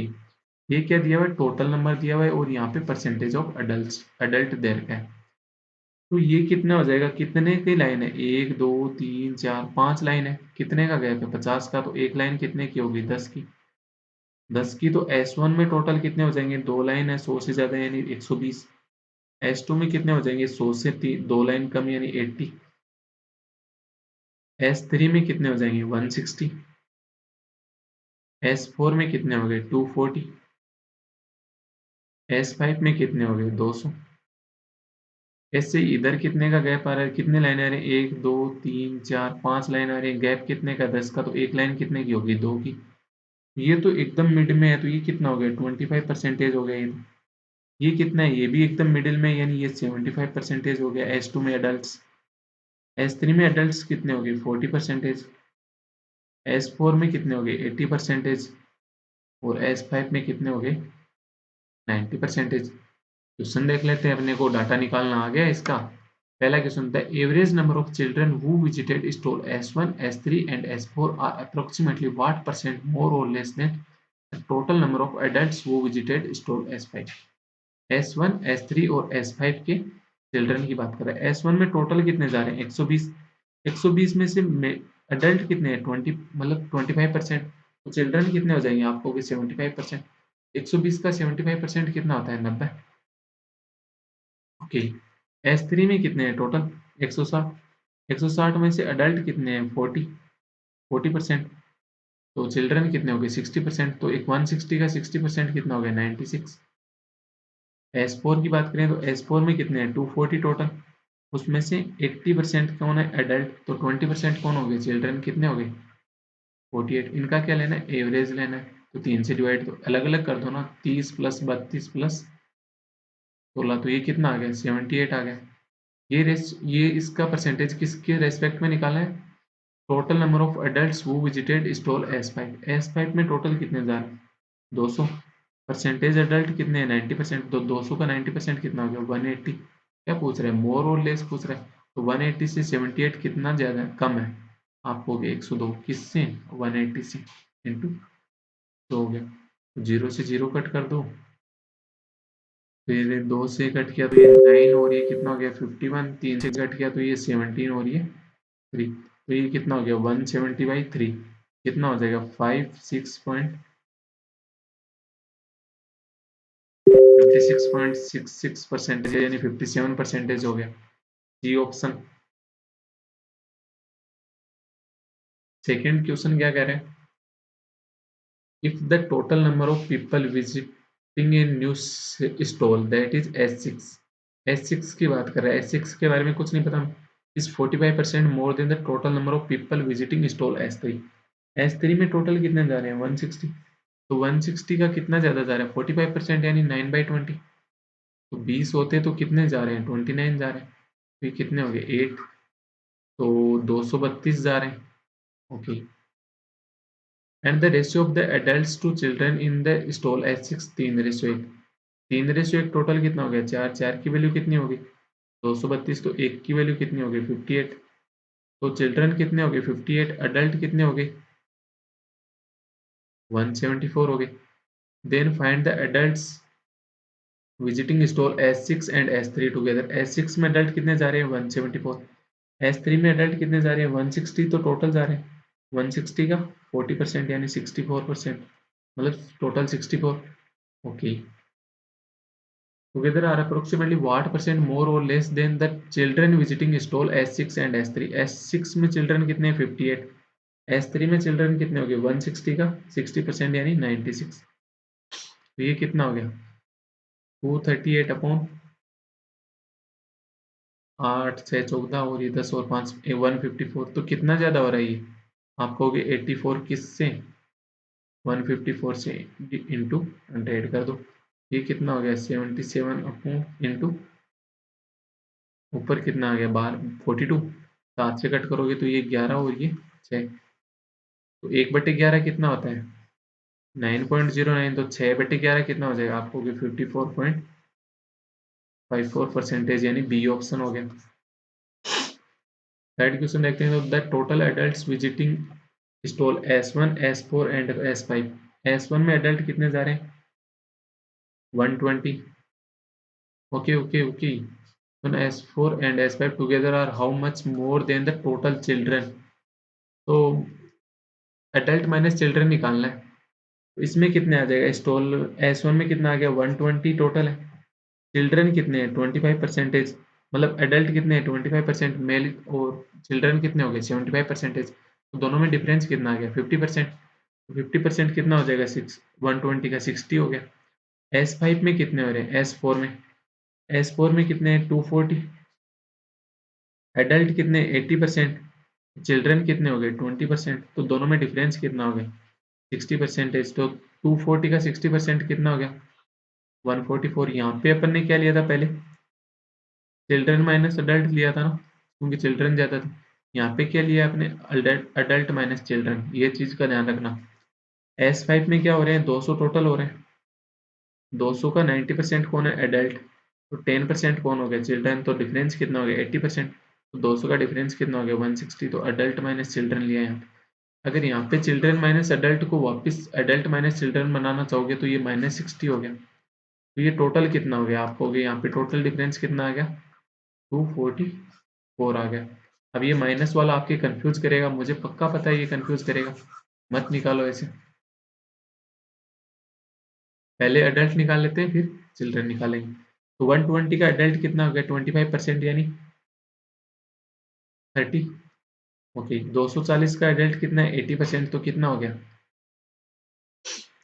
ये क्या दिया हुआ है, टोटल नंबर दिया हुआ है और यहाँ पे परसेंटेज ऑफ अडल्ट दे रखा है। तो ये कितना हो जाएगा, कितने की लाइन है, एक दो तीन चार पांच लाइन है, कितने का गैप है 50 का, तो एक लाइन कितने की होगी 10 की। 10 की तो S1 में टोटल कितने हो जाएंगे, दो लाइन है 100 से ज्यादा यानी 120। S2 में कितने हो जाएंगे 100 से दो लाइन कम यानी 80। S3 में कितने हो जाएंगे 160। S4 में कितने हो गए 240। S5 में कितने हो गए 200। ऐसे इधर कितने का गैप आ रहा है, कितने लाइन आ रहे हैं, एक दो तीन चार पांच लाइन आ रही है, गैप कितने का 10 का, तो एक लाइन कितने की होगी 2 की। ये तो एकदम मिड में है, तो ये कितना हो गया 25% हो गया ये कितना है, ये भी एकदम मिडिल में है, यानी ये 75% हो गया। S2 में एडल्ट, S3 में एडल्ट कितने हो गए 40%, S4 में कितने हो गए 80%, और S5 में कितने हो गए 90%। क्वेश्चन देख लेते हैं, अपने को डाटा निकालना आ गया इसका। पहला question, the average number of children who visited stall S1 S3 and S4 are approximately what percent more और less than the total number of adults who visited stall S5। S1 S3 और S5 के चिल्ड्रन की बात कर रहे हैं। S1 में टोटल कितने जा रहे हैं 120। 120 में से अडल्ट कितने हैं 20, मतलब 25%। तो चिल्ड्रन कितने हो जाएंगे आपको भी 75%। 120 का 75% कितना होता है 90। ओके, S3 में कितने हैं टोटल 160। 160 में से अडल्ट कितने हैं 40%। तो चिल्ड्रन कितने हो गए 60%। तो एक 160 का 60% कितना हो गया 96। S4 की बात करें तो S4 में कितने हैं 240 टोटल। उसमें से 80% कौन है एडल्ट, तो 20% कौन हो गए चिल्ड्रन, कितने हो गए 48। इनका क्या लेना है एवरेज लेना है, तो 3 से डिवाइड तो अलग अलग कर दो ना, 30 प्लस 32 प्लस 16, तो ये कितना आ गया 78 आ गया। ये इसका परसेंटेज किसके रेस्पेक्ट में निकाला है, total number of adults who visited stall S5। S5 में टोटल कितने जा रहे हैं 200। परसेंटेज एडल्ट कितने हैं 90%, तो 200 का 90% कितना हो गया 180। क्या पूछ रहे हैं मोर और लेस पूछ रहे हैं, तो 180 से 78 कितना ज्यादा कम है, आपको हो गया 102 किससे 180 से, इंटू तो हो गया, जीरो से जीरो कट कर दो, फिर 2 से कट किया तो ये 9 और ये कितना हो गया 51, 3 से कट किया तो ये 17 और ये 3, तो ये कितना हो गया 170/3, कितना हो जाएगा 56.66% यानी 57% हो गया। जी ऑप्शन। सेकेंड क्वेश्चन क्या कह रहे हैं, if the total number of people visiting a new stall that is S6। S6 की बात कर रहे हैं, S6 के बारे में कुछ नहीं पता, is 45% more than the total number of people visiting stall S3। S3 में टोटल कितने जा रहे हैं 160, तो 160 का कितना ज्यादा जा रहा है 45% यानी 9/20। तो 20 होते तो कितने जा रहे हैं 29 जा रहे हैं, तो ये कितने हो गए 8, तो 232 जा रहे हैं। Okay, and the ratio of the adults to children in the stall S6 3:1। 3:1 total कितना हो गया 4, 4 की वैल्यू कितनी होगी 232, तो 1 की वैल्यू कितनी होगी 58। तो चिल्ड्रन कितने हो गए 58, अडल्ट कितने हो गए 174 हो गए। Then find the adults visiting stall S6 and S3 together. S6 में अडल्ट कितने जा रहे हैं 174, S3 में अडल्ट कितने जा रहे हैं 160, तो टोटल जा रहे हैं 160 का 40% यानी 64%, मतलब total 64। Okay, together are approximately what percent more or less than the children visiting stall S6 and S3। S6 में चिल्ड्रन कितने हैं 58, S3 में चिल्ड्रन कितने हो गए 160 का 60% यानी 96। तो ये कितना हो गया 238 अपॉन 8 6 14 और ये 10 और 5 154। तो कितना ज्यादा हो रहा है ये, आप कहोगे 84 किससे 154 से, इंटू 100 कर दो, ये कितना हो गया 77 अपॉन इंटू ऊपर कितना आ गया बाहर 42, 7 से कट करोगे तो ये 11 और ये 6, तो 1/11 कितना होता है 9.09, तो 6/11 कितना हो जाएगा आपको 54.54% यानी बी ऑप्शन हो गया। थर्ड क्वेश्चन देखते हैं, तो the total adults visiting stall S1 S4 and S5। S1 में एडल्ट कितने जा रहे हैं? 120। Okay okay okay. When S4 and S5 together are how much more than the total children? तो एडल्ट माइनस चिल्ड्रन निकालना है। तो इसमें कितने आ जाएगा? स्टॉल S1 में कितना आ गया? 120 टोटल है। चिल्ड्रन कितने हैं? 25%। मतलब एडल्ट कितने हैं? 25%। मेल और चिल्ड्रन कितने हो गए? 75%। तो दोनों में डिफरेंस कितना आ गया? 50%। 50% कितना हो जाएगा? 120 का 60 हो गया। S5 में कितने हो रहे हैं? S4 में कितने हैं? 240। एडल्ट कितने? 80%। चिल्ड्रन कितने हो गए? 20%। तो दोनों में डिफरेंस कितना हो गया? 60%। तो 240 का 60% कितना हो गया? 144। यहाँ पे अपन ने क्या लिया था पहले? चिल्ड्रन माइनस अडल्ट लिया था ना, क्योंकि चिल्ड्रन ज़्यादा थे। यहाँ पे क्या लिया आपने? Adult minus children. ये चीज़ का ध्यान रखना। S5 में क्या हो रहे हैं? 200 टोटल हो रहे हैं। 200 का 90% कौन है? एडल्ट। तो 10% कौन हो गया? चिल्ड्रन। तो डिफरेंस कितना हो गया? 80%। तो 200 का डिफरेंस कितना हो गया? 160। तो अडल्ट माइनस चिल्ड्रन लिया है यहाँ पे। अगर यहाँ पे चिल्ड्रन माइनस अडल्ट को वापस एडल्ट माइनस चिल्ड्रन बनाना चाहोगे तो ये -60 हो गया। तो ये टोटल कितना हो गया? आपको यहाँ पे टोटल डिफरेंस कितना आ गया? 244 आ गया। अब ये माइनस वाला आपके कंफ्यूज करेगा, मुझे पक्का पता है ये कंफ्यूज करेगा। मत निकालो ऐसे। पहले अडल्ट निकाल लेते हैं, फिर चिल्ड्रन निकालेंगे। तो 120 का अडल्ट कितना हो गया? 25% यानी 30। ओके। 240 का एडल्ट कितना है? 80%। तो कितना हो गया?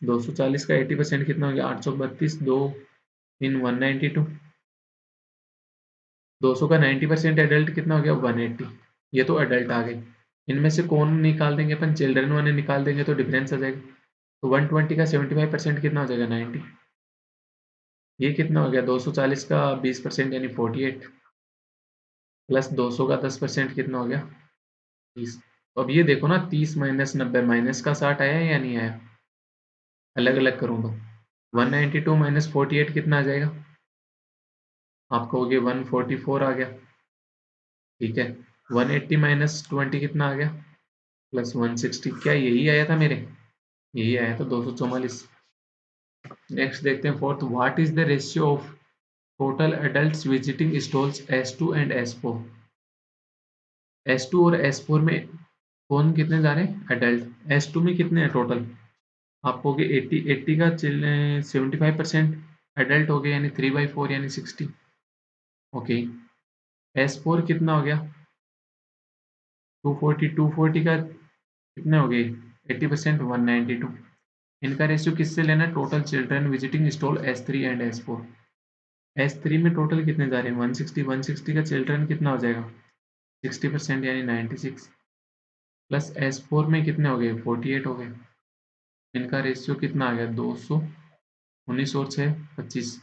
240 का 80% कितना हो गया? 832। 2 इन 192। 200 का 90% एडल्ट कितना हो गया? 180। ये तो एडल्ट आ गए। इनमें से कौन निकाल देंगे अपन? चिल्ड्रन वाले निकाल देंगे तो डिफरेंस आ जाएगा। तो 120 का 75% कितना हो जाएगा? 90। ये कितना हो गया? 240 का 20% यानी 48 प्लस 200 का 10% कितना हो गया? 30। तो अब ये देखो ना, 30 माइनस 90 माइनस का 60 आया या नहीं आया? अलग अलग करूँ तो 192 माइनस 48 कितना आ जाएगा? आप कहोगे 144 आ गया। ठीक है। 180 माइनस 20 कितना आ गया? प्लस 160। क्या यही आया था मेरे? यही आया था 244। नेक्स्ट देखते हैं fourth. What is the ratio of total adults visiting stalls S2 and S4? S2 और S4 में कौन कितने जा रहे हैं? एडल्ट। S2 में कितने हैं टोटल? आप कहोगे 80। 80 का 75% एडल्ट हो गए यानी 3/4 यानी 60। ओके। S4 कितना हो गया? 240। 240 का कितने हो गए? 80% 192। इनका रेशियो किससे लेना है? Total children visiting stall S3 and S4। S3 में टोटल कितने जा रहे हैं? 160। 160 का चिल्ड्रन कितना हो जाएगा? 60% यानी 96। प्लस S4 में कितने हो गए? 48 हो गए। इनका रेशियो कितना आ गया? 200। 19 और 6 25।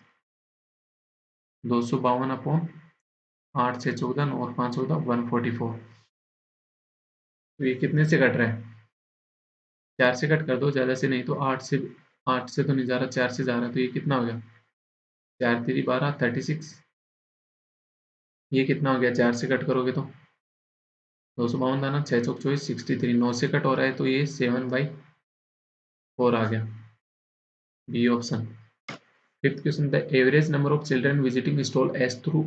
252 अपॉन 8 से 14 और 5 14 144। तो ये कितने से कट रहा है? 4 से कट कर दो, ज़्यादा से नहीं तो 8 से तो नहीं जा रहा, 4 से जा रहा है। तो ये कितना हो गया? 4 3 12 36। ये कितना हो गया? 4 से कट करोगे तो 252 दाना 6 चौक 24 63। 9 से कट हो रहा है तो ये 7/4 आ गया। B option. Fifth question. The average number of children visiting stall S2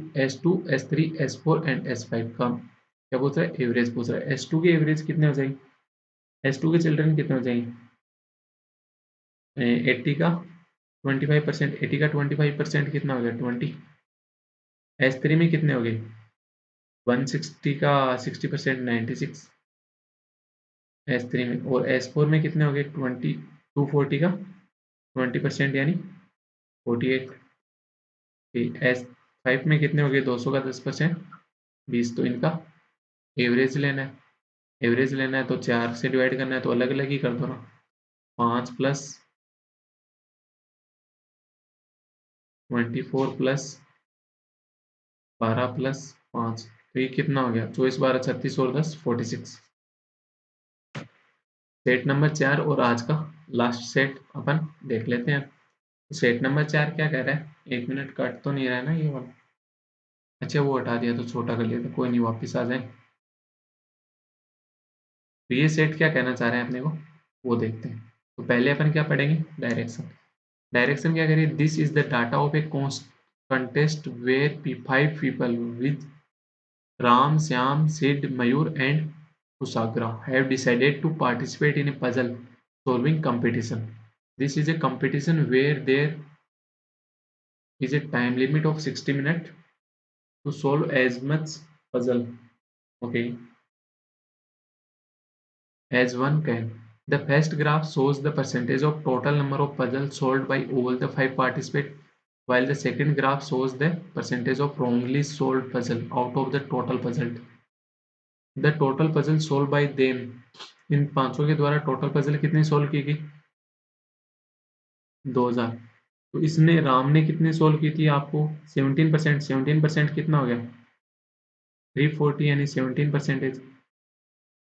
S3 S4 and S5 का क्या पूछ रहा है? एवरेज पूछ रहा है। S2 के एवरेज कितने हो जाएंगे? S2 के चिल्ड्रन कितने हो जाएंगे? 80 का 25%। 80 का 25% कितना हो गया? 20। S3 में कितने हो गए? 160 का 60% 96। S3 में। और S4 में कितने हो गए? 240 का 20% यानी 48। S5 में कितने हो गए? 200 का 10% 20। तो इनका एवरेज लेना है। एवरेज लेना है तो 4 से डिवाइड करना है, तो अलग अलग ही कर दो ना। 5 प्लस 24 प्लस 12 प्लस 5। तो ये कितना हो गया? 24 12 36 और 10 46। सेट नंबर 4 और आज का लास्ट सेट अपन देख लेते हैं। सेट नंबर 4 क्या कह रहा है? 1 मिनट कट तो नहीं रहा है ना ये वाला? अच्छा वो हटा दिया तो छोटा कर लिया, तो कोई नहीं, वापस आ जाए। तो ये सेट क्या कहना चाह रहे हैं अपने को, वो देखते हैं। तो पहले अपन क्या पढ़ेंगे, डायरेक्शन। डायरेक्शन क्या करिए, this is the data of A contest where 5 people with Ram, Syam, Sid, Mayur and Kusagra have decided to participate in a puzzle solving competition. This is a competition where there is a time limit of 60 minutes to solve as much puzzle, okay, as one can. The first graph shows the percentage of total number of puzzles solved by all the 5 participants, while the second graph shows the percentage of wrongly solved puzzle out of the total puzzle. The total puzzle solved by them, इन पांचों के द्वारा टोटल पजल कितनी सोल्व की गई, 2000। तो इसने राम ने कितनी सोल्व की थी आपको 17%, 17% कितना हो गया 340 यानी 17%।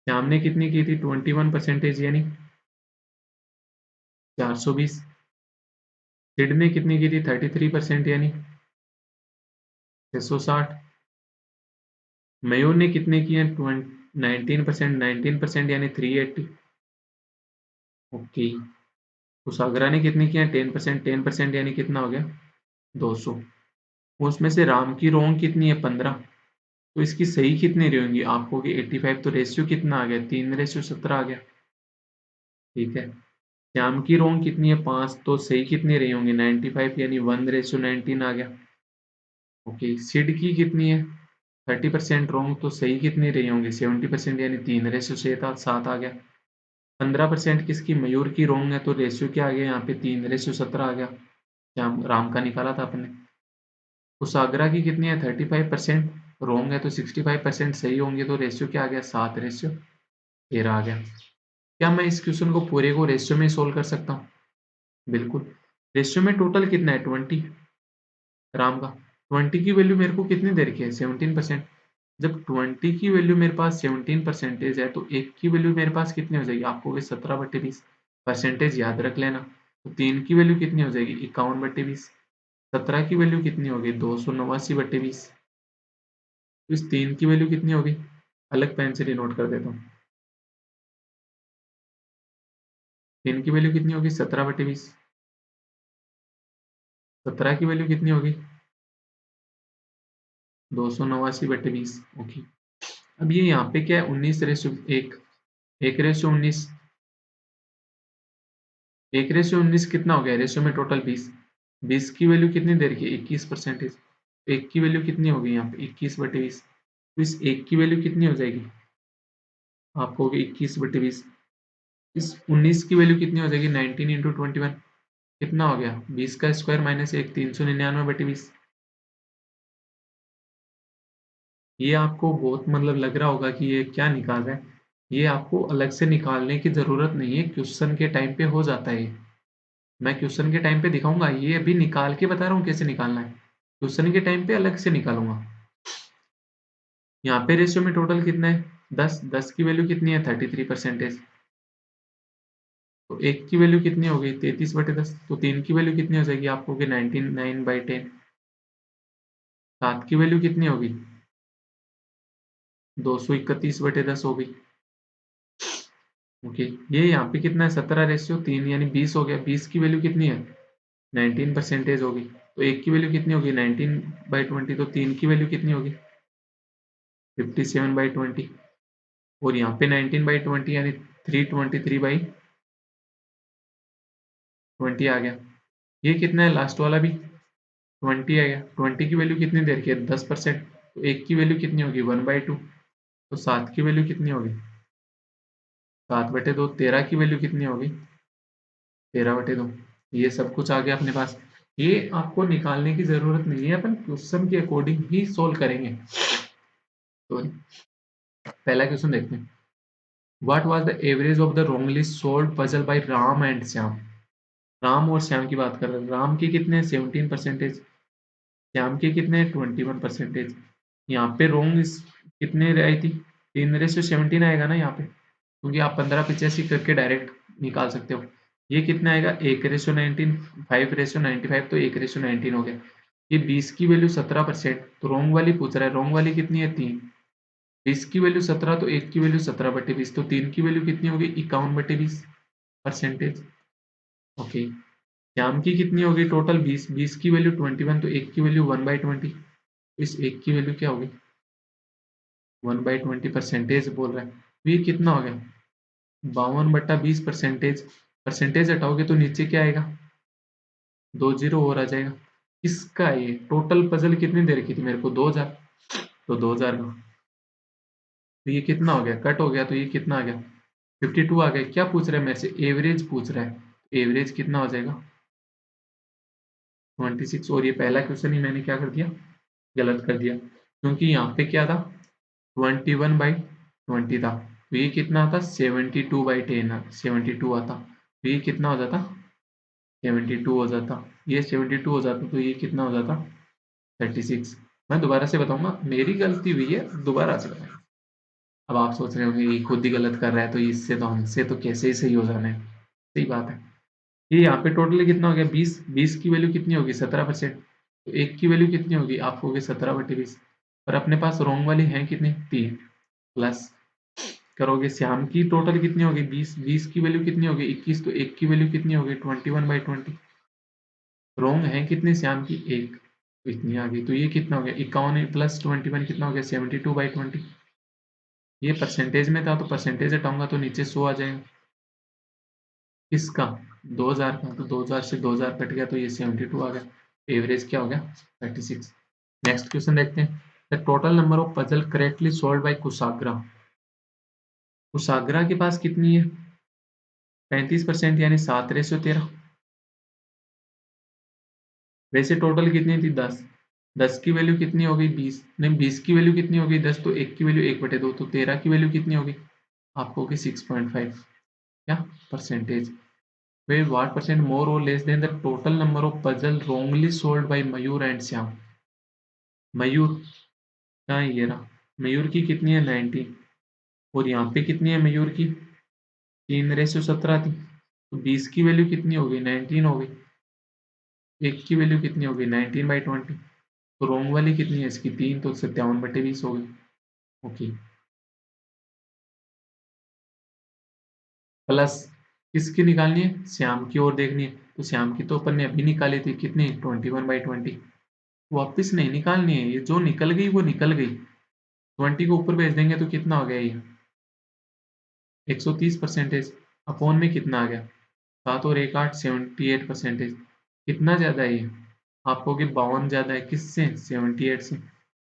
श्याम ने कितनी की थी 21% यानी 420। सिड ने कितनी की थी 33% यानी 660। मयूर ने कितने किए 19%, 19% यानी 380। ओके। कुशाग्रा ने कितने किए 10%, 10% यानी कितना हो गया 200। उसमें से राम की रोंग कितनी है 15, तो इसकी सही कितनी रही होंगी आपको कि 85। तो रेशियो कितना आ गया 3:17 आ गया, ठीक है। श्याम की रोंग कितनी है 5, तो सही कितनी रही होंगी 95 यानी 1:19 आ गया। ओके। सिड की कितनी है 30% रोंग, तो सही कितनी रही होंगी 70% यानी 3:7 आ गया। 15% किसकी मयूर की रोंग है, तो रेशियो क्या आ गया यहाँ पे 3:17 आ गया। श्याम राम का निकाला था आपने। कुशाग्रा की कितनी है 35% रोंग है, तो 65% सही होंगे, तो रेशियो क्या आ गया 7:13 आ गया। क्या मैं इस क्वेश्चन को पूरे को रेशियो में सोल्व कर सकता हूँ, बिल्कुल। रेशियो में टोटल कितना है 20 राम का। 20 की वैल्यू मेरे को कितनी दे रखी है 17%। जब 20 की वैल्यू मेरे पास 17% है, तो एक की वैल्यू मेरे पास कितनी हो जाएगी आपको 17/20। परसेंटेज याद रख लेना। तो 3 की वैल्यू कितनी हो जाएगी 51/20। 17 की वैल्यू कितनी होगी 289/20। तो इस 3 की वैल्यू कितनी होगी, अलग पेन से डिनोट कर देता हूँ। 3 की वैल्यू कितनी होगी 17/20। 17 की वैल्यू कितनी होगी 289/20। ओके। अब ये यहाँ पे क्या है 19:1, 1:19। 1:19 कितना हो गया रेशियो में टोटल 20। 20 की वैल्यू कितनी दे रखी है 21%। एक की वैल्यू कितनी होगी यहाँ पे 21/20। तो इस एक की वैल्यू कितनी हो जाएगी आपको होगी 21/20। इस 19 की वैल्यू कितनी हो जाएगी 19 इंटू 21, कितना हो गया 20 का स्क्वायर माइनस 1, 399/20। ये आपको बहुत मतलब लग रहा होगा कि ये क्या निकाल रहा है। ये आपको अलग से निकालने की जरूरत नहीं है, क्वेश्चन के टाइम पे हो जाता है ये। मैं क्वेश्चन के टाइम पे दिखाऊंगा, ये अभी निकाल के बता रहा हूँ कैसे निकालना है। क्वेश्चन के टाइम पे अलग से निकालूंगा। यहाँ पे रेशियो में टोटल कितना है 10, 10 की वैल्यू कितनी है 33%। तो एक की वैल्यू कितनी हो गई 33/10। तो 3 की वैल्यू कितनी हो जाएगी आपको कि 99/10। 7 की वैल्यू कितनी होगी 231/10 हो गई। ओके। ये यहाँ पे कितना है 17:3 यानी 20 हो गया। 20 की वैल्यू कितनी है 19% होगी। तो एक की वैल्यू कितनी होगी 19/20। तो 3 की वैल्यू कितनी होगी 57/20। और यहाँ पे 19/20 यानी 323/20 आ गया। ये कितना है लास्ट वाला भी 20 आ गया। 20 की वैल्यू कितनी दे रखी है 10%। तो एक की वैल्यू कितनी होगी 1/2। तो 7 की वैल्यू कितनी होगी 7/2। 13 की वैल्यू कितनी होगी 13/2। ये सब कुछ आ गया अपने पास। ये आपको निकालने की जरूरत नहीं है, अपन क्वेश्चन के अकॉर्डिंग ही सोल्व करेंगे। तो पहला क्वेश्चन देखते हैं। What was the average of the wrongly solved puzzle by Ram and Shyam. Ram और श्याम की बात कर रहे हैं। राम के कितने 17%, श्याम के कितने 21%। यहाँ पे रोंग कितने आई थी 3:17 आएगा ना यहाँ पे, क्योंकि आप 15 85 करके डायरेक्ट निकाल सकते हो। ये कितना आएगा 1:19, 5:95, तो 1:19 हो गया। ये 20 की वैल्यू 17%, तो रोंग वाली पूछ रहा है। रोंग वाली कितनी है 3, 20 की वैल्यू 17 तो 1 की वैल्यू 17/20 तो 3 की वैल्यू कितनी होगी 51/20 परसेंटेज। ओके, श्याम की कितनी होगी टोटल 20, 20 की वैल्यू 21 तो 1 की वैल्यू 1/20, इस 1 की वैल्यू क्या होगी 1/20 परसेंटेज बोल रहा है। तो ये कितना हो गया 52/20 परसेंटेज। परसेंटेज हटाओगे तो नीचे क्या आएगा 2 जीरो और आ जाएगा। किसका ये टोटल पजल कितनी दे रखी थी मेरे को 2000, तो 2000 का तो ये कितना हो गया कट हो गया तो ये कितना आ गया 52 आ गया। क्या पूछ रहा है मेरे से एवरेज पूछ रहा है, एवरेज कितना हो जाएगा 26। और ये पहला क्वेश्चन ही मैंने क्या कर दिया गलत कर दिया, क्योंकि यहाँ पे क्या था 21/20 था, तो ये कितना आता 72/10, 72 आता, तो ये कितना हो जाता 72 हो जाता, ये 72 हो जाता तो ये कितना हो जाता 36। मैं दोबारा से बताऊंगा, मेरी गलती हुई है दोबारा से बताऊंगा। अब आप सोच रहे होंगे ये खुद ही गलत कर रहा है तो इससे तो हमसे तो कैसे ही सही हो जाना है। सही बात है। ये यहाँ पे टोटल कितना हो गया 20, 20 की वैल्यू कितनी होगी 17%, तो 1 की वैल्यू कितनी होगी आपको होगी 17/20, और अपने पास रोंग वाली है कितनी 3, प्लस करोगे श्याम की टोटल कितनी होगी 20, 20 की वैल्यू कितनी होगी 21 तो 1 की वैल्यू कितनी होगी 21/20, रोंग है कितनी श्याम की 1, तो इतनी आ गई, तो ये कितना हो गया 51 प्लस 21 कितना हो गया 72/20। ये परसेंटेज में था तो परसेंटेज हटाऊंगा तो नीचे 100 आ जाएगा। किसका 2000 का, तो 2000 से 2000 कट गया तो ये 72 आ गया। एवरेज क्या हो गया 36। नेक्स्ट क्वेश्चन देखते हैं, the total number of puzzle correctly solve by Kushagra. Kushagra के पास कितनी है 35% यानी 7/13। वैसे टोटल कितनी थी 10, 10 की वैल्यू कितनी हो गई 20, नहीं 20 की वैल्यू कितनी हो गई 10 तो 1 की वैल्यू 1/2, तो 13 की वैल्यू कितनी होगी आपको होगी 6.5 क्या percentage. Way what percent more or less than the total number of puzzle wrongly solved by Mayur and Shyam. Mayur कहाँ है ये रहा, मयूर की कितनी है 19, और यहाँ पे कितनी है मयूर की 3/17 थी, तो 20 की वैल्यू कितनी हो गई 19 हो गई, 1 की वैल्यू कितनी हो गई 19/20, तो रोंग वाली कितनी है इसकी 3 तो 57/20 हो गई। ओके, प्लस किसकी निकालनी है श्याम की और देखनी है, तो श्याम की तो अपन ने अभी निकाली थी कितनी 21/20, वापिस नहीं निकालनी है, ये जो निकल गई वो निकल गई। 20 को ऊपर भेज देंगे तो कितना हो गया ये 130 परसेंटेज, अपॉन में कितना आ गया 7 और 1 8 78 परसेंटेज। कितना ज्यादा है ये आपको कि 52 ज्यादा है किससे 78 से।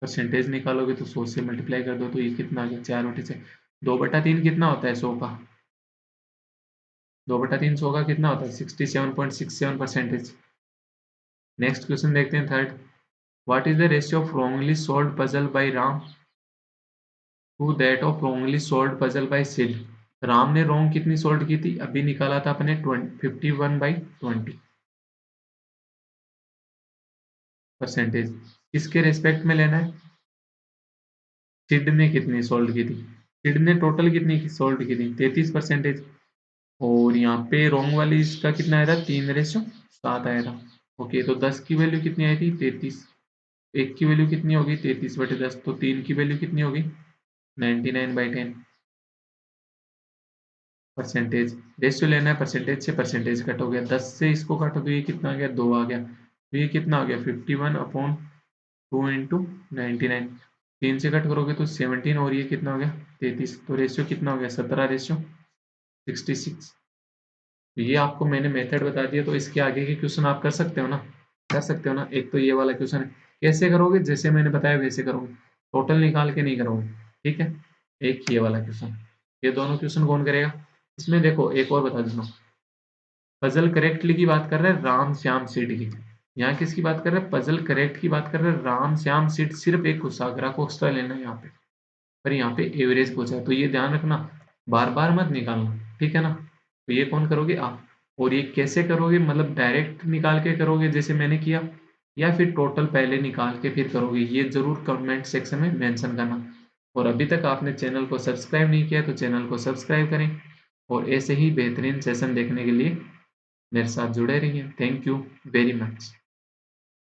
परसेंटेज निकालोगे तो 100 से मल्टीप्लाई कर दो तो ये कितना आ गया 4/6। 2/3 कितना होता है 100 का, 2/3 100 का कितना होता है 67.67 परसेंटेज। नेक्स्ट क्वेश्चन देखते हैं third, what is the ratio of wrongly solved puzzle by Ram to that of wrongly solved puzzle by Sid. Ram ने रॉन्ग कितनी सॉल्व की थी अभी निकाला था अपने 51/20 परसेंटेज। किसके रेस्पेक्ट में लेना है सिड ने कितनी सॉल्व की थी, सिड ने टोटल कितनी सॉल्व की थी 33%। और यहाँ पे रॉन्ग वाली इसका कितना आया था 3/7 आया था। ओके, तो 10 की वैल्यू कितनी आई थी 33, 1 की वैल्यू कितनी होगी 33/10, तो 3 की वैल्यू कितनी होगी 99/10 परसेंटेज। रेशियो लेना है परसेंटेज से, परसेंटेज कट हो गया 10 से इसको काटो तो ये कितना आ गया 2 आ गया, तो ये कितना आ गया 51/2 इंटू 99। 3 से कट करोगे तो 17 और ये कितना हो गया 33, तो रेशियो कितना हो गया 17/66। तो ये आपको मैंने मेथड बता दिया, तो इसके आगे के क्वेश्चन आप कर सकते हो ना, कर सकते हो ना। एक तो ये वाला क्वेश्चन है, कैसे करोगे जैसे मैंने बताया वैसे करोगे, टोटल निकाल के नहीं करोगे, ठीक है। एक ये वाला क्वेश्चन, ये दोनों क्वेश्चन कौन करेगा। इसमें देखो एक और बता देता हूँ, पजल करेक्टली की बात कर रहे हैं राम श्याम सिड की, यहाँ किसकी बात कर रहे हैं पजल करेक्ट की बात कर रहे हैं राम श्याम सिड, सिर्फ एक कुशाग्रा को एक्स्ट्रा लेना है यहाँ पे, पर यहाँ पे एवरेज पूछा है तो ये ध्यान रखना, बार बार मत निकालना, ठीक है ना। तो ये कौन करोगे आप, और ये कैसे करोगे मतलब डायरेक्ट निकाल के करोगे जैसे मैंने किया, या फिर टोटल पहले निकाल के फिर करोगे, ये जरूर कमेंट सेक्शन में मेंशन करना। और अभी तक आपने चैनल को सब्सक्राइब नहीं किया तो चैनल को सब्सक्राइब करें, और ऐसे ही बेहतरीन सेशन देखने के लिए मेरे साथ जुड़े रहिए। Thank you very much.